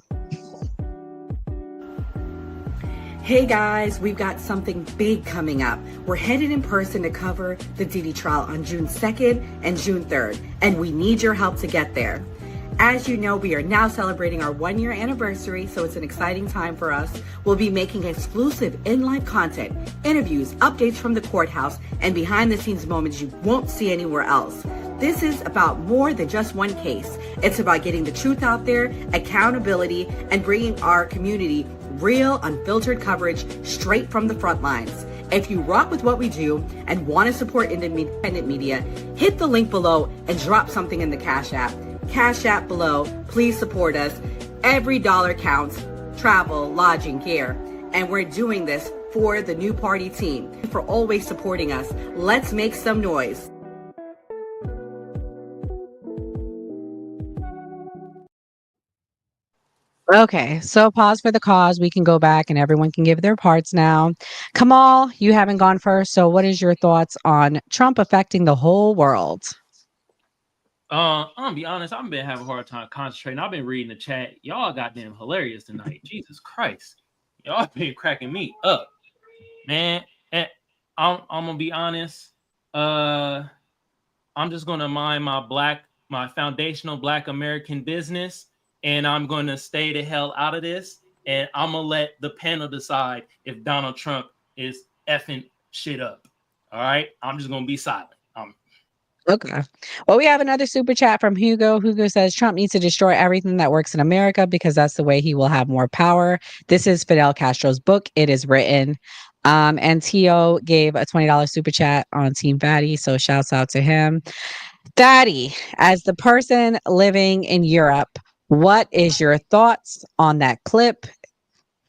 Hey guys, we've got something big coming up. We're headed in person to cover the Diddy trial on June 2nd and June 3rd, and we need your help to get there. As you know, we are now celebrating our 1-year anniversary, so it's an exciting time for us. We'll be making exclusive in-life content, interviews, updates from the courthouse, and behind-the-scenes moments you won't see anywhere else. This is about more than just one case. It's about getting the truth out there, accountability, and bringing our community real, unfiltered coverage straight from the front lines. If you rock with what we do and want to support independent media, hit the link below and drop something in the Cash App. Cash App below. Please support us. Every dollar counts. Travel, lodging, care. And we're doing this for the New Party team. For always supporting us. Let's make some noise. Okay, so pause for the cause. We can go back and everyone can give their parts now. Kamal, you haven't gone first. So, what is your thoughts on Trump affecting the whole world? I'm gonna be honest, I've been having a hard time concentrating. I've been reading the chat. Y'all goddamn hilarious tonight. Jesus Christ. Y'all been cracking me up. Man. And I'm gonna be honest. I'm just gonna mind my foundational Black American business, and I'm gonna stay the hell out of this. And I'm gonna let the panel decide if Donald Trump is effing shit up. All right. I'm just gonna be silent. Okay. Well, we have another super chat from Hugo. Hugo says Trump needs to destroy everything that works in America because that's the way he will have more power. This is Fidel Castro's book. It is written. And Tio gave a $20 super chat on Team Fatty. So shouts out to him. Fatty, as the person living in Europe, what is your thoughts on that clip?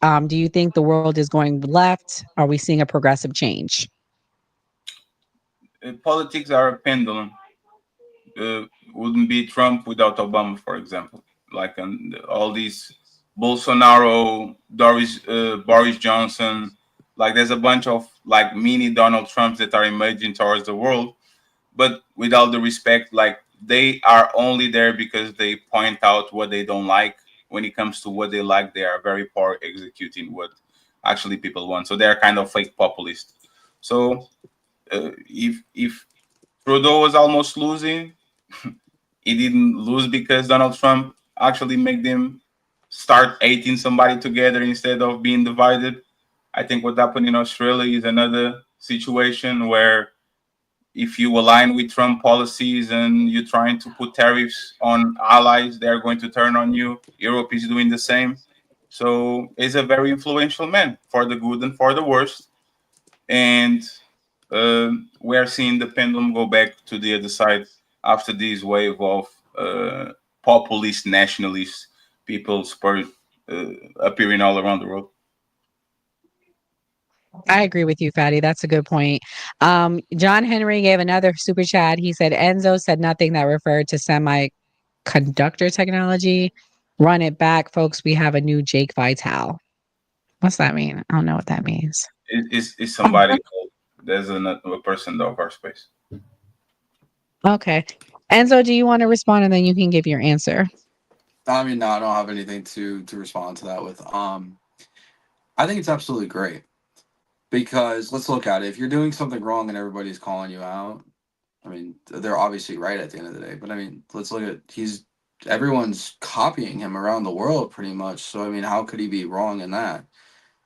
Do you think the world is going left? Are we seeing a progressive change? Politics are a pendulum. Wouldn't be Trump without Obama, for example. Like all these Bolsonaro, Boris Johnson, like there's a bunch of like mini Donald Trumps that are emerging towards the world. But with all the respect, like they are only there because they point out what they don't like. When it comes to what they like, they are very poor executing what actually people want. So they're kind of fake populists. So if Trudeau was almost losing, he didn't lose because Donald Trump actually made them start hating somebody together instead of being divided. I think what happened in Australia is another situation where if you align with Trump policies and you're trying to put tariffs on allies, they're going to turn on you. Europe is doing the same. So he's a very influential man for the good and for the worst. And we're seeing the pendulum go back to the other side after this wave of populist, nationalist people appearing all around the world. I agree with you, Fatty. That's a good point. John Henry gave another super chat. He said Enzo said nothing that referred to semiconductor technology. Run it back, folks. We have a new Jake Vital. What's that mean? I don't know what that means. It's somebody. There's a person of our space. Okay. Enzo, do you want to respond and then you can give your answer? I mean, no, I don't have anything to respond to that with. I think it's absolutely great because let's look at it. If you're doing something wrong and everybody's calling you out, I mean, they're obviously right at the end of the day. But I mean, let's look at everyone's copying him around the world pretty much. So I mean, how could he be wrong in that?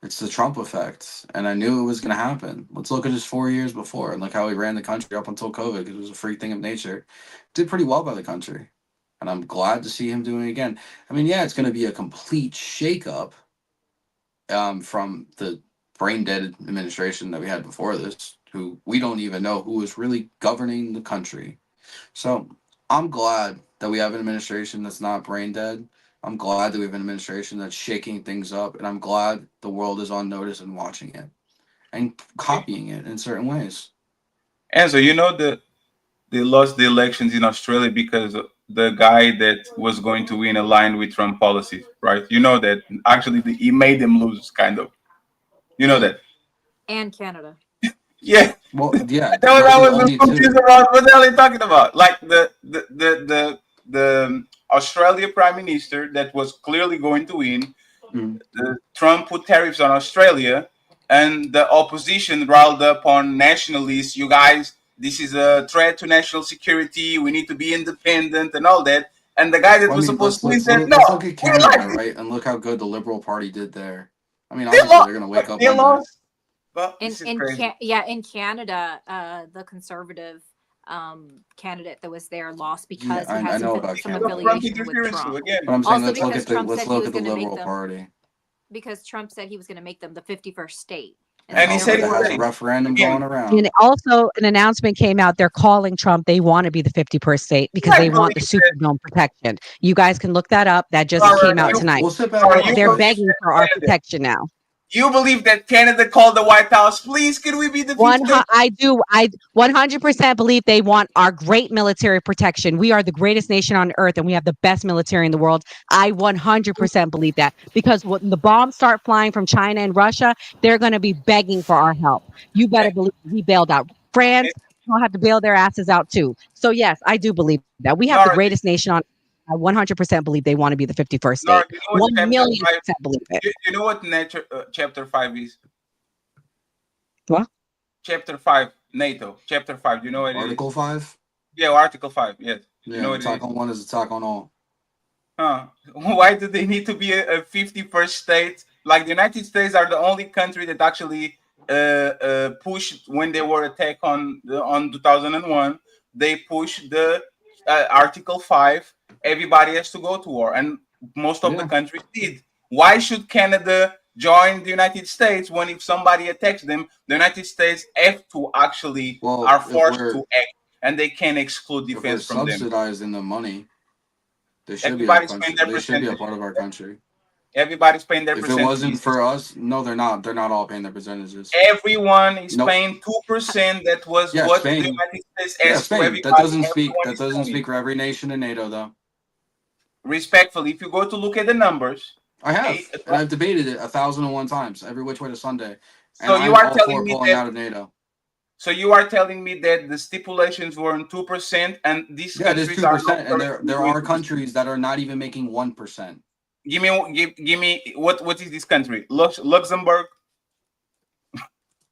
It's the Trump effect, and I knew it was going to happen. Let's look at his 4 years before and look how he ran the country up until COVID because it was a freak thing of nature. Did pretty well by the country, and I'm glad to see him doing it again. I mean, yeah, it's going to be a complete shakeup from the brain-dead administration that we had before this, who we don't even know who is really governing the country. So I'm glad that we have an administration that's not brain-dead. I'm glad that we have an administration that's shaking things up, and I'm glad the world is on notice and watching it and copying it in certain ways. And so, you know, they lost the elections in Australia because the guy that was going to win aligned with Trump policies, right? You know that actually he made them lose, kind of. You know that. And Canada. Yeah. Well, yeah. That was I was confused about what the hell are you talking about? Like the Australia Prime Minister that was clearly going to win. Trump put tariffs on Australia, and the opposition riled up on nationalists. You guys, this is a threat to national security. We need to be independent and all that. and the guy that Well, I was mean, supposed to win let's said, look, "No, let's look at we Canada, like it." right? And look how good the Liberal Party did there. I mean, They obviously lost. they're gonna wake up They one day. lost. Well, In this is crazy. in Canada, the conservative candidate that was there lost Yeah, because he I has know about some Canada. Trump affiliation with interference too Trump. again. But I'm saying Also, because Trump let's said he look was at the going to make Liberal them, Party. because Trump said he was going to make them the 51st state, And And he also said the it House today referendum again. going around. And also, an announcement came out. They're calling Trump. They want to be the 51st state because they Exactly. want the Superdome protection. You guys can look that up. That just Laura, came out you, tonight. We'll sit back Laura, and you watch They're believe this. begging that for our Canada? protection now. You believe that Canada called the White House? Please, can we be the fifth state? I 100% believe they want our great military protection. We are the greatest nation on earth and we have the best military in the world. I 100% believe that because when the bombs start flying from China and Russia, they're going to be begging for our help. You better believe we bailed out. France will have to bail their asses out too. So yes, I do believe that we have the Laura, greatest nation on. I 100% believe they want to be the 51st Laura, state. you know what 1,000,000% believe it. You know what chapter 5 is? What? Chapter 5, NATO. Chapter 5. You know what it is? Article 5? Yeah, Article 5. Yes. You Yeah, know what it attack is? on one is attack on all. Huh. Why do they need to be a 51st state? Like the United States are the only country that actually pushed when they were attacked on 2001. They pushed the Article 5. Everybody has to go to war, and most of the countries did. Why should Canada join the United States when if somebody attacks them, the United States have to actually are forced to act, and they can't exclude If we're defense from them. subsidizing the money, they should be our Everybody's paying country. their They should be a percentage. part of our country. Everybody's paying their If it percentages. wasn't for us, no, they're not. They're not all paying their percentages. Everyone is Nope. paying 2%. That was Yeah, what Spain. the United States Yeah, asked to Spain. everybody. That doesn't Everyone is paying. speak for every nation in NATO, though. Respectfully, if you go to look at the numbers, I have, and I've debated it 1,001 times, every which way to Sunday. And so you I'm are all telling for me pulling that. out of NATO. So you are telling me that the stipulations were on 2%, and these Yeah, it is countries are 2%, and not there are countries that are not even making 1%. Give me what is this country? Luxembourg.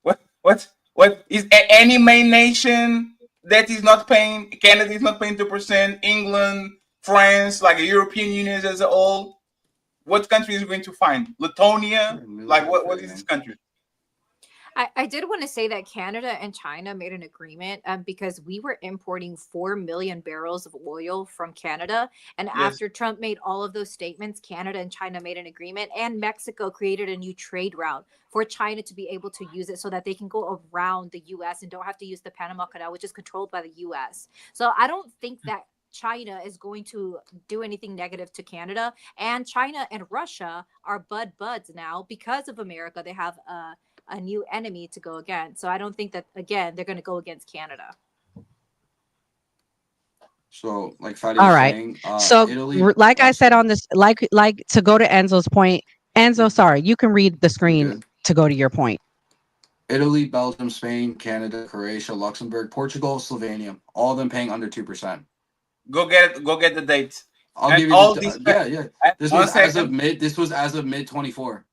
What is any main nation that is not paying? Canada is not paying 2%. England, France, like the European Union as a whole. What country is going to find? Lithuania? Like what is this country? I did want to say that Canada and China made an agreement because we were importing 4 million barrels of oil from Canada. And after Trump made all of those statements, Canada and China made an agreement, and Mexico created a new trade route for China to be able to use it so that they can go around the U.S. and don't have to use the Panama Canal, which is controlled by the U.S. So I don't think that China is going to do anything negative to Canada. And China and Russia are buds now because of America. They have a new enemy to go against. So I don't think that, again, they're going to go against Canada. So, like Fadi All was right. saying, So, Italy. like I said on this, like to go to Enzo's point. Enzo, sorry, you can read the screen to go to your point. Italy, Belgium, Spain, Canada, Croatia, Luxembourg, Portugal, Slovenia, all of them paying under 2%. Go get the dates. I'll And give you all this. these. Yeah. This One was as of second. mid 24.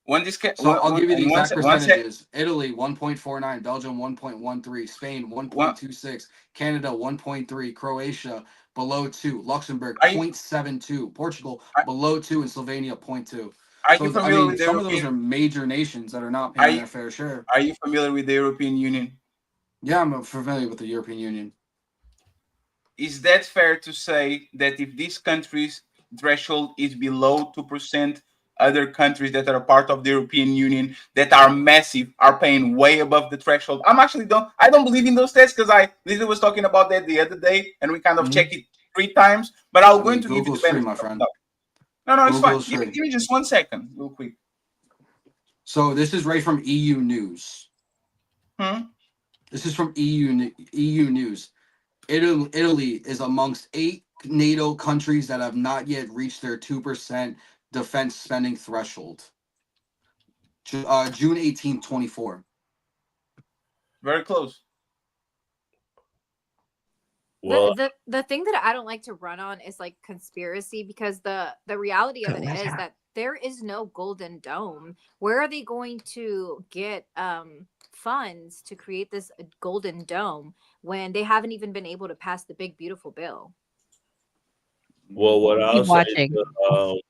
When this So I'll give you the exact one percentages. Italy 1.49, Belgium 1.13, Spain 1.26, Canada 1.3, Croatia below 2, Luxembourg 0.72, Portugal below 2, and Slovenia 0.2. Are So you familiar with the some of those European? are major nations that are not paying their fair share. Are you familiar with the European Union? Yeah, I'm familiar with the European Union. Is that fair to say that if this country's threshold is below 2%, other countries that are part of the European Union that are massive are paying way above the threshold? I don't believe in those stats because I literally was talking about that the other day and we kind of check it 3 times. But I'm going to give you the benefit my friend. No, it's fine. Google's Give free. me just 1 second, real quick. So this is right from EU News. This is from EU News. Italy is amongst 8 NATO countries that have not yet reached their 2% defense spending threshold. June 18, 24. Very close. Well, The thing that I don't like to run on is like conspiracy, because the reality of it is that there is no golden dome. Where are they going to get funds to create this golden dome when they haven't even been able to pass the big beautiful bill? Well, what Keep I'll say watching. to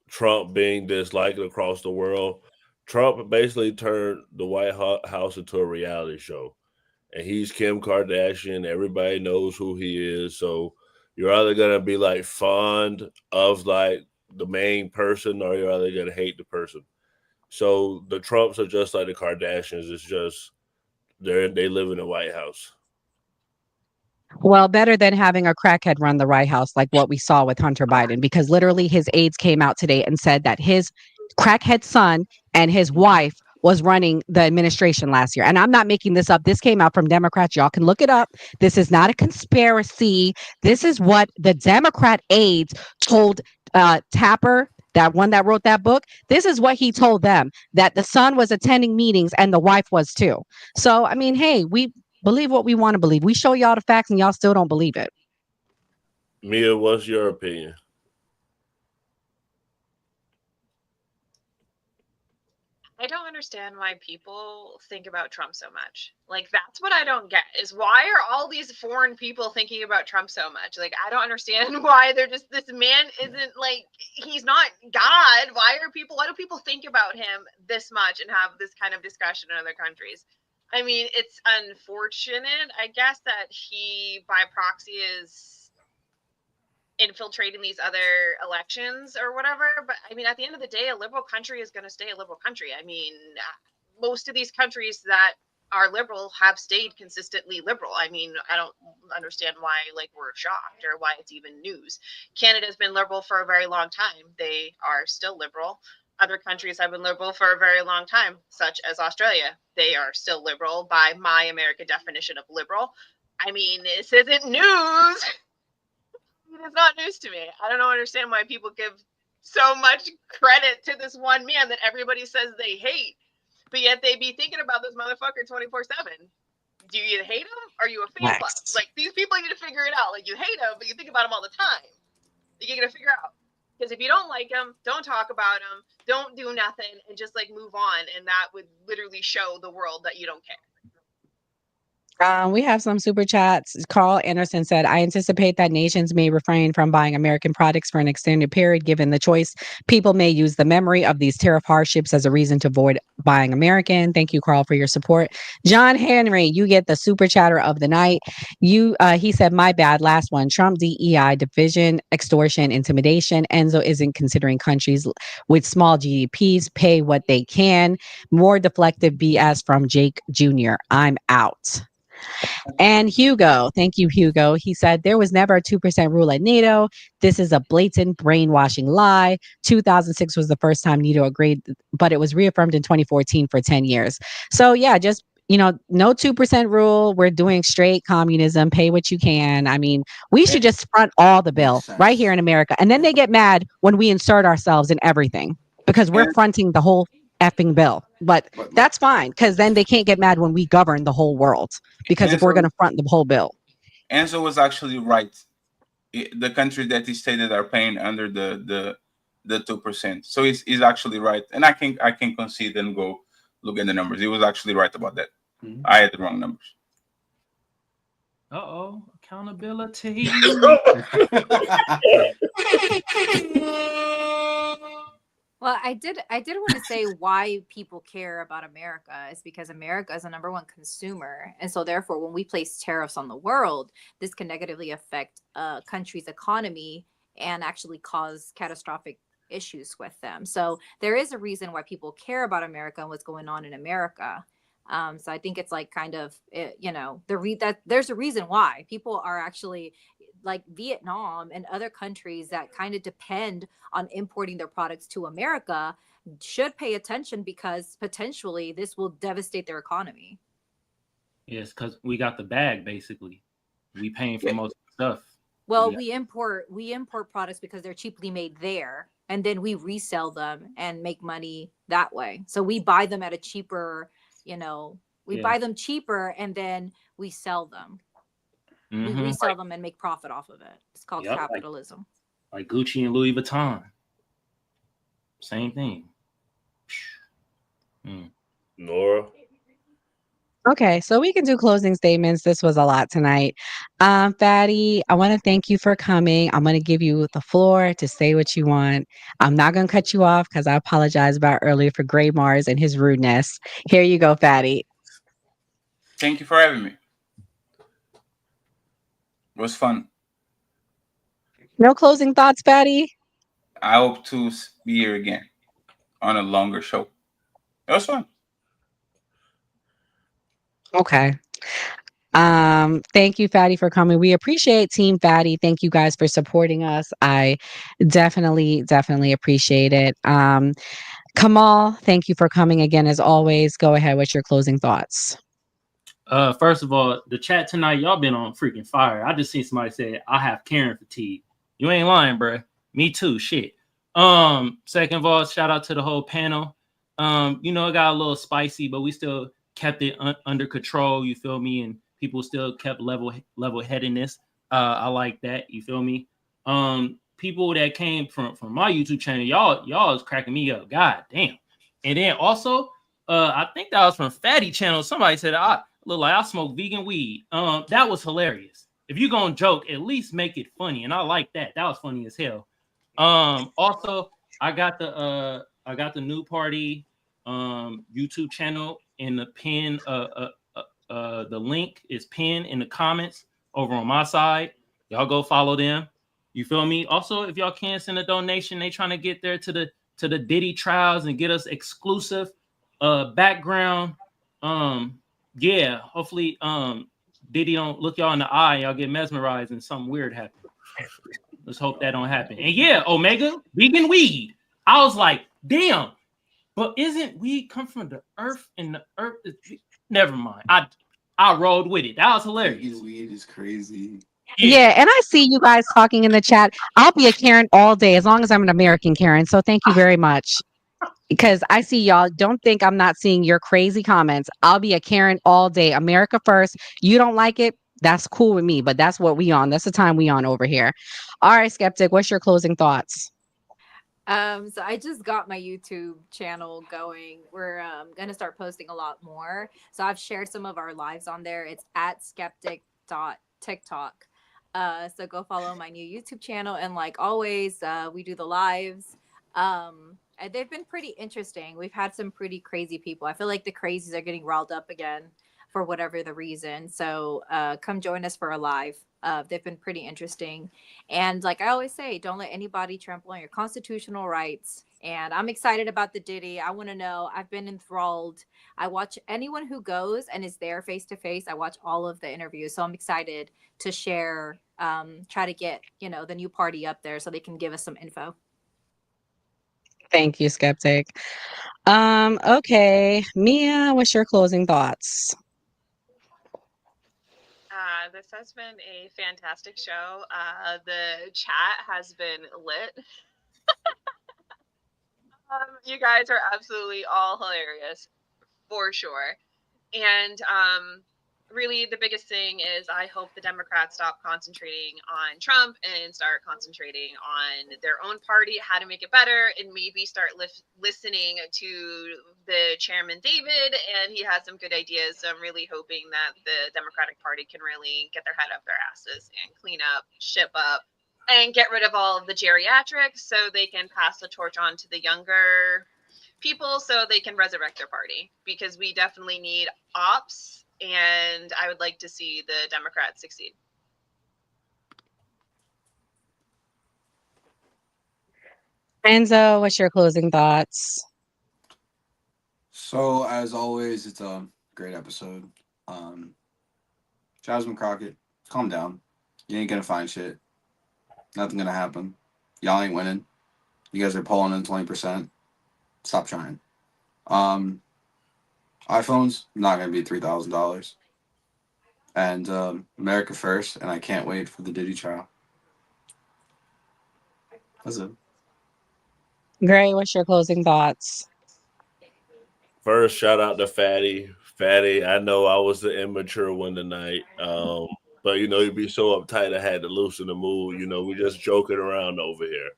Trump being disliked across the world, Trump basically turned the White House into a reality show. And he's Kim Kardashian. Everybody knows who he is. So you're either gonna be like fond of like the main person, or you're either gonna hate the person. So the Trumps are just like the Kardashians. It's just they live in the White House. Well, better than having a crackhead run the White House like what we saw with Hunter Biden, because literally his aides came out today and said that his crackhead son and his wife was running the administration last year. And I'm not making this up. This came out from Democrats. Y'all can look it up. This is not a conspiracy. This is what the Democrat aides told Tapper, that one that wrote that book. This is what he told them, that the son was attending meetings and the wife was too. So, I mean, hey, we believe what we want to believe. We show y'all the facts and y'all still don't believe it. Mia, what's your opinion? I don't understand why people think about Trump so much. Like, that's what I don't get, is why are all these foreign people thinking about Trump so much? Like, I don't understand why they're just, this man isn't like, he's not God. Why do people think about him this much and have this kind of discussion in other countries? I mean, it's unfortunate, I guess, that he by proxy is infiltrating these other elections or whatever. But I mean, at the end of the day, a liberal country is going to stay a liberal country. I mean, most of these countries that are liberal have stayed consistently liberal. I mean, I don't understand why like we're shocked or why it's even news. Canada's been liberal for a very long time. They are still liberal. Other countries have been liberal for a very long time, such as Australia. They are still liberal by my American definition of liberal. I mean, this isn't news. It's not news to me. I don't understand why people give so much credit to this one man that everybody says they hate, but yet they be thinking about this motherfucker 24/7. Do you hate him? Or are you a fan club? Like, these people need to figure it out. Like, you hate him, but you think about him all the time. You got to figure out. Because if you don't like him, don't talk about him, don't do nothing, and just like move on. And that would literally show the world that you don't care. We have some super chats. Carl Anderson said, I anticipate that nations may refrain from buying American products for an extended period. Given the choice, people may use the memory of these tariff hardships as a reason to avoid buying American. Thank you, Carl, for your support. John Henry, you get the super chatter of the night. He said, my bad, last one. Trump DEI, division, extortion, intimidation. Enzo isn't considering countries with small GDPs pay what they can. More deflective BS from Jake Jr. I'm out. And Hugo, thank you, Hugo. He said there was never a 2% rule at NATO. This is a blatant brainwashing lie. 2006 was the first time NATO agreed, but it was reaffirmed in 2014 for 10 years. So yeah, just, no 2% rule. We're doing straight communism. Pay what you can. I mean, we should just front all the bill right here in America. And then they get mad when we insert ourselves in everything because we're fronting the whole effing bill. But that's fine, because then they can't get mad when we govern the whole world, because if we're going to front the whole bill. Enzo was actually right. The countries that he stated are paying under the 2%. So he's actually right. And I can concede and go look at the numbers. He was actually right about that. I had the wrong numbers. Uh-oh, accountability. Well, I did want to say why people care about America is because America is the number one consumer. And so therefore, when we place tariffs on the world, this can negatively affect a country's economy and actually cause catastrophic issues with them. So there is a reason why people care about America and what's going on in America. So I think it's like kind of, there's a reason why people are actually like Vietnam and other countries that kind of depend on importing their products to America should pay attention, because potentially this will devastate their economy. Yes, because we got the bag, basically. We paying for most stuff. Well, we import products because they're cheaply made there, and then we resell them and make money that way. So we buy them at a cheaper, buy them cheaper and then we sell them. We resell them and make profit off of it. It's called capitalism. Like Gucci and Louis Vuitton. Same thing. Nora? Okay, so we can do closing statements. This was a lot tonight. Fatty, I want to thank you for coming. I'm going to give you the floor to say what you want. I'm not going to cut you off because I apologize about earlier for Gray Mars and his rudeness. Here you go, Fatty. Thank you for having me. It was fun. No closing thoughts, Fatty? I hope to be here again on a longer show. It was fun. Okay. Thank you, Fatty, for coming. We appreciate Team Fatty. Thank you guys for supporting us. I definitely appreciate it. Kamal, thank you for coming again as always. Go ahead with your closing thoughts. First of all, the chat tonight, y'all been on freaking fire. I just seen somebody say, I have Karen fatigue. You ain't lying, bruh. Me too. Shit. Second of all, shout out to the whole panel. It got a little spicy, but we still kept it under control. You feel me? And people still kept level headedness. I like that. You feel me? People that came from my YouTube channel, y'all is cracking me up. God damn. And then also, I think that was from Fatty channel. Somebody said I look like I smoke vegan weed. That was hilarious. If you're gonna joke, at least make it funny. And I like that. That was funny as hell. Also, I got the new party YouTube channel in the pin. The link is pinned in the comments over on my side. Y'all go follow them. You feel me? Also, if y'all can send a donation, they trying to get there to the Diddy trials and get us exclusive background. Yeah, hopefully Diddy don't look y'all in the eye and y'all get mesmerized and something weird happens. Let's hope that don't happen. And yeah, Omega, vegan weed. I was like, damn, but isn't weed come from the earth and the earth is never mind. I rolled with it. That was hilarious. Vegan weed is crazy. Yeah, and I see you guys talking in the chat. I'll be a Karen all day as long as I'm an American Karen. So thank you very much. Because I see y'all. Don't think I'm not seeing your crazy comments. I'll be a Karen all day. America first. You don't like it? That's cool with me, but that's what we on. That's the time we on over here. All right, Skeptic, what's your closing thoughts? So I just got my YouTube channel going. We're gonna start posting a lot more. So I've shared some of our lives on there. It's at skeptic.tiktok. So go follow my new YouTube channel. And like always, we do the lives. And they've been pretty interesting. We've had some pretty crazy people. I feel like the crazies are getting riled up again for whatever the reason. So come join us for a live. They've been pretty interesting. And like I always say, don't let anybody trample on your constitutional rights. And I'm excited about the Diddy. I want to know. I've been enthralled. I watch anyone who goes and is there face to face. I watch all of the interviews. So I'm excited to share, try to get, the new party up there so they can give us some info. Thank you, Skeptic. Okay. Mia, what's your closing thoughts? This has been a fantastic show. The chat has been lit. You guys are absolutely all hilarious, for sure. And really, the biggest thing is I hope the Democrats stop concentrating on Trump and start concentrating on their own party, how to make it better, and maybe start listening to the chairman, David, and he has some good ideas. So I'm really hoping that the Democratic Party can really get their head up their asses and clean up, ship up, and get rid of all of the geriatrics so they can pass the torch on to the younger people so they can resurrect their party, because we definitely need ops, and I would like to see the Democrats succeed. Enzo, what's your closing thoughts? So as always, it's a great episode. Jasmine Crockett, calm down. You ain't gonna find shit. Nothing gonna happen. Y'all ain't winning. You guys are pulling in 20%. Stop trying. iPhones not gonna be $3,000. And America first, and I can't wait for the Diddy trial. That's it. Gray, what's your closing thoughts? First, shout out to Fatty. Fatty, I know I was the immature one tonight. But you'd be so uptight I had to loosen the mood. We just joking around over here.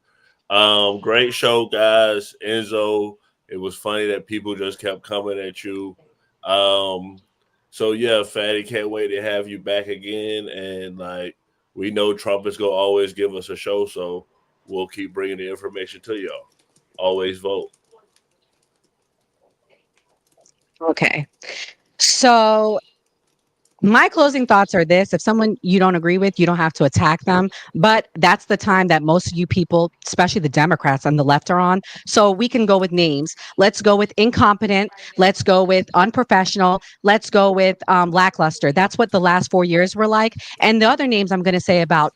Great show, guys. Enzo, it was funny that people just kept coming at you. So yeah, Fatty, can't wait to have you back again. And like, we know Trump is gonna always give us a show, so we'll keep bringing the information to y'all. Always vote. Okay. So my closing thoughts are this: if someone you don't agree with, you don't have to attack them. But that's the time that most of you people, especially the Democrats on the left, are on. So we can go with names. Let's go with incompetent. Let's go with unprofessional. Let's go with lackluster. That's what the last 4 years were like. And the other names I'm going to say about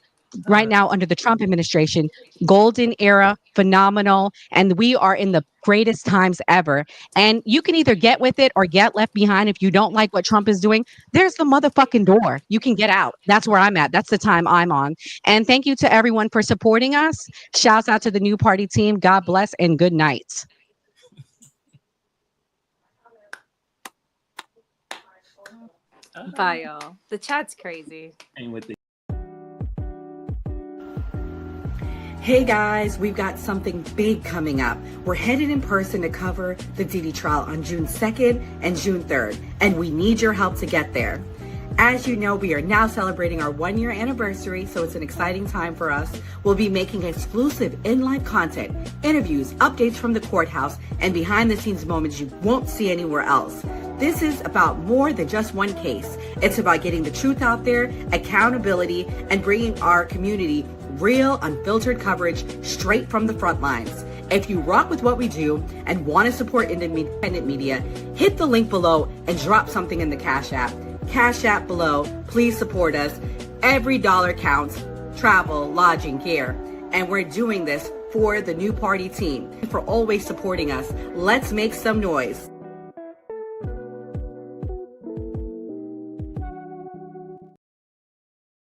right now under the Trump administration: golden era, phenomenal, and we are in the greatest times ever. And you can either get with it or get left behind. If you don't like what Trump is doing, there's the motherfucking door. You can get out. That's where I'm at. That's the time I'm on. And thank you to everyone for supporting us. Shouts out to the new party team. God bless and good night. Bye, y'all. The chat's crazy. And with the Hey guys, we've got something big coming up. We're headed in person to cover the Diddy trial on June 2nd and June 3rd, and we need your help to get there. As you know, we are now celebrating our 1-year anniversary, so it's an exciting time for us. We'll be making exclusive in-life content, interviews, updates from the courthouse, and behind-the-scenes moments you won't see anywhere else. This is about more than just one case. It's about getting the truth out there, accountability, and bringing our community real, unfiltered coverage straight from the front lines. If you rock with what we do and want to support independent media, hit the link below and drop something in the Cash App. Cash App below. Please support us. Every dollar counts. Travel, lodging, gear. And we're doing this for the new party team. For always supporting us. Let's make some noise.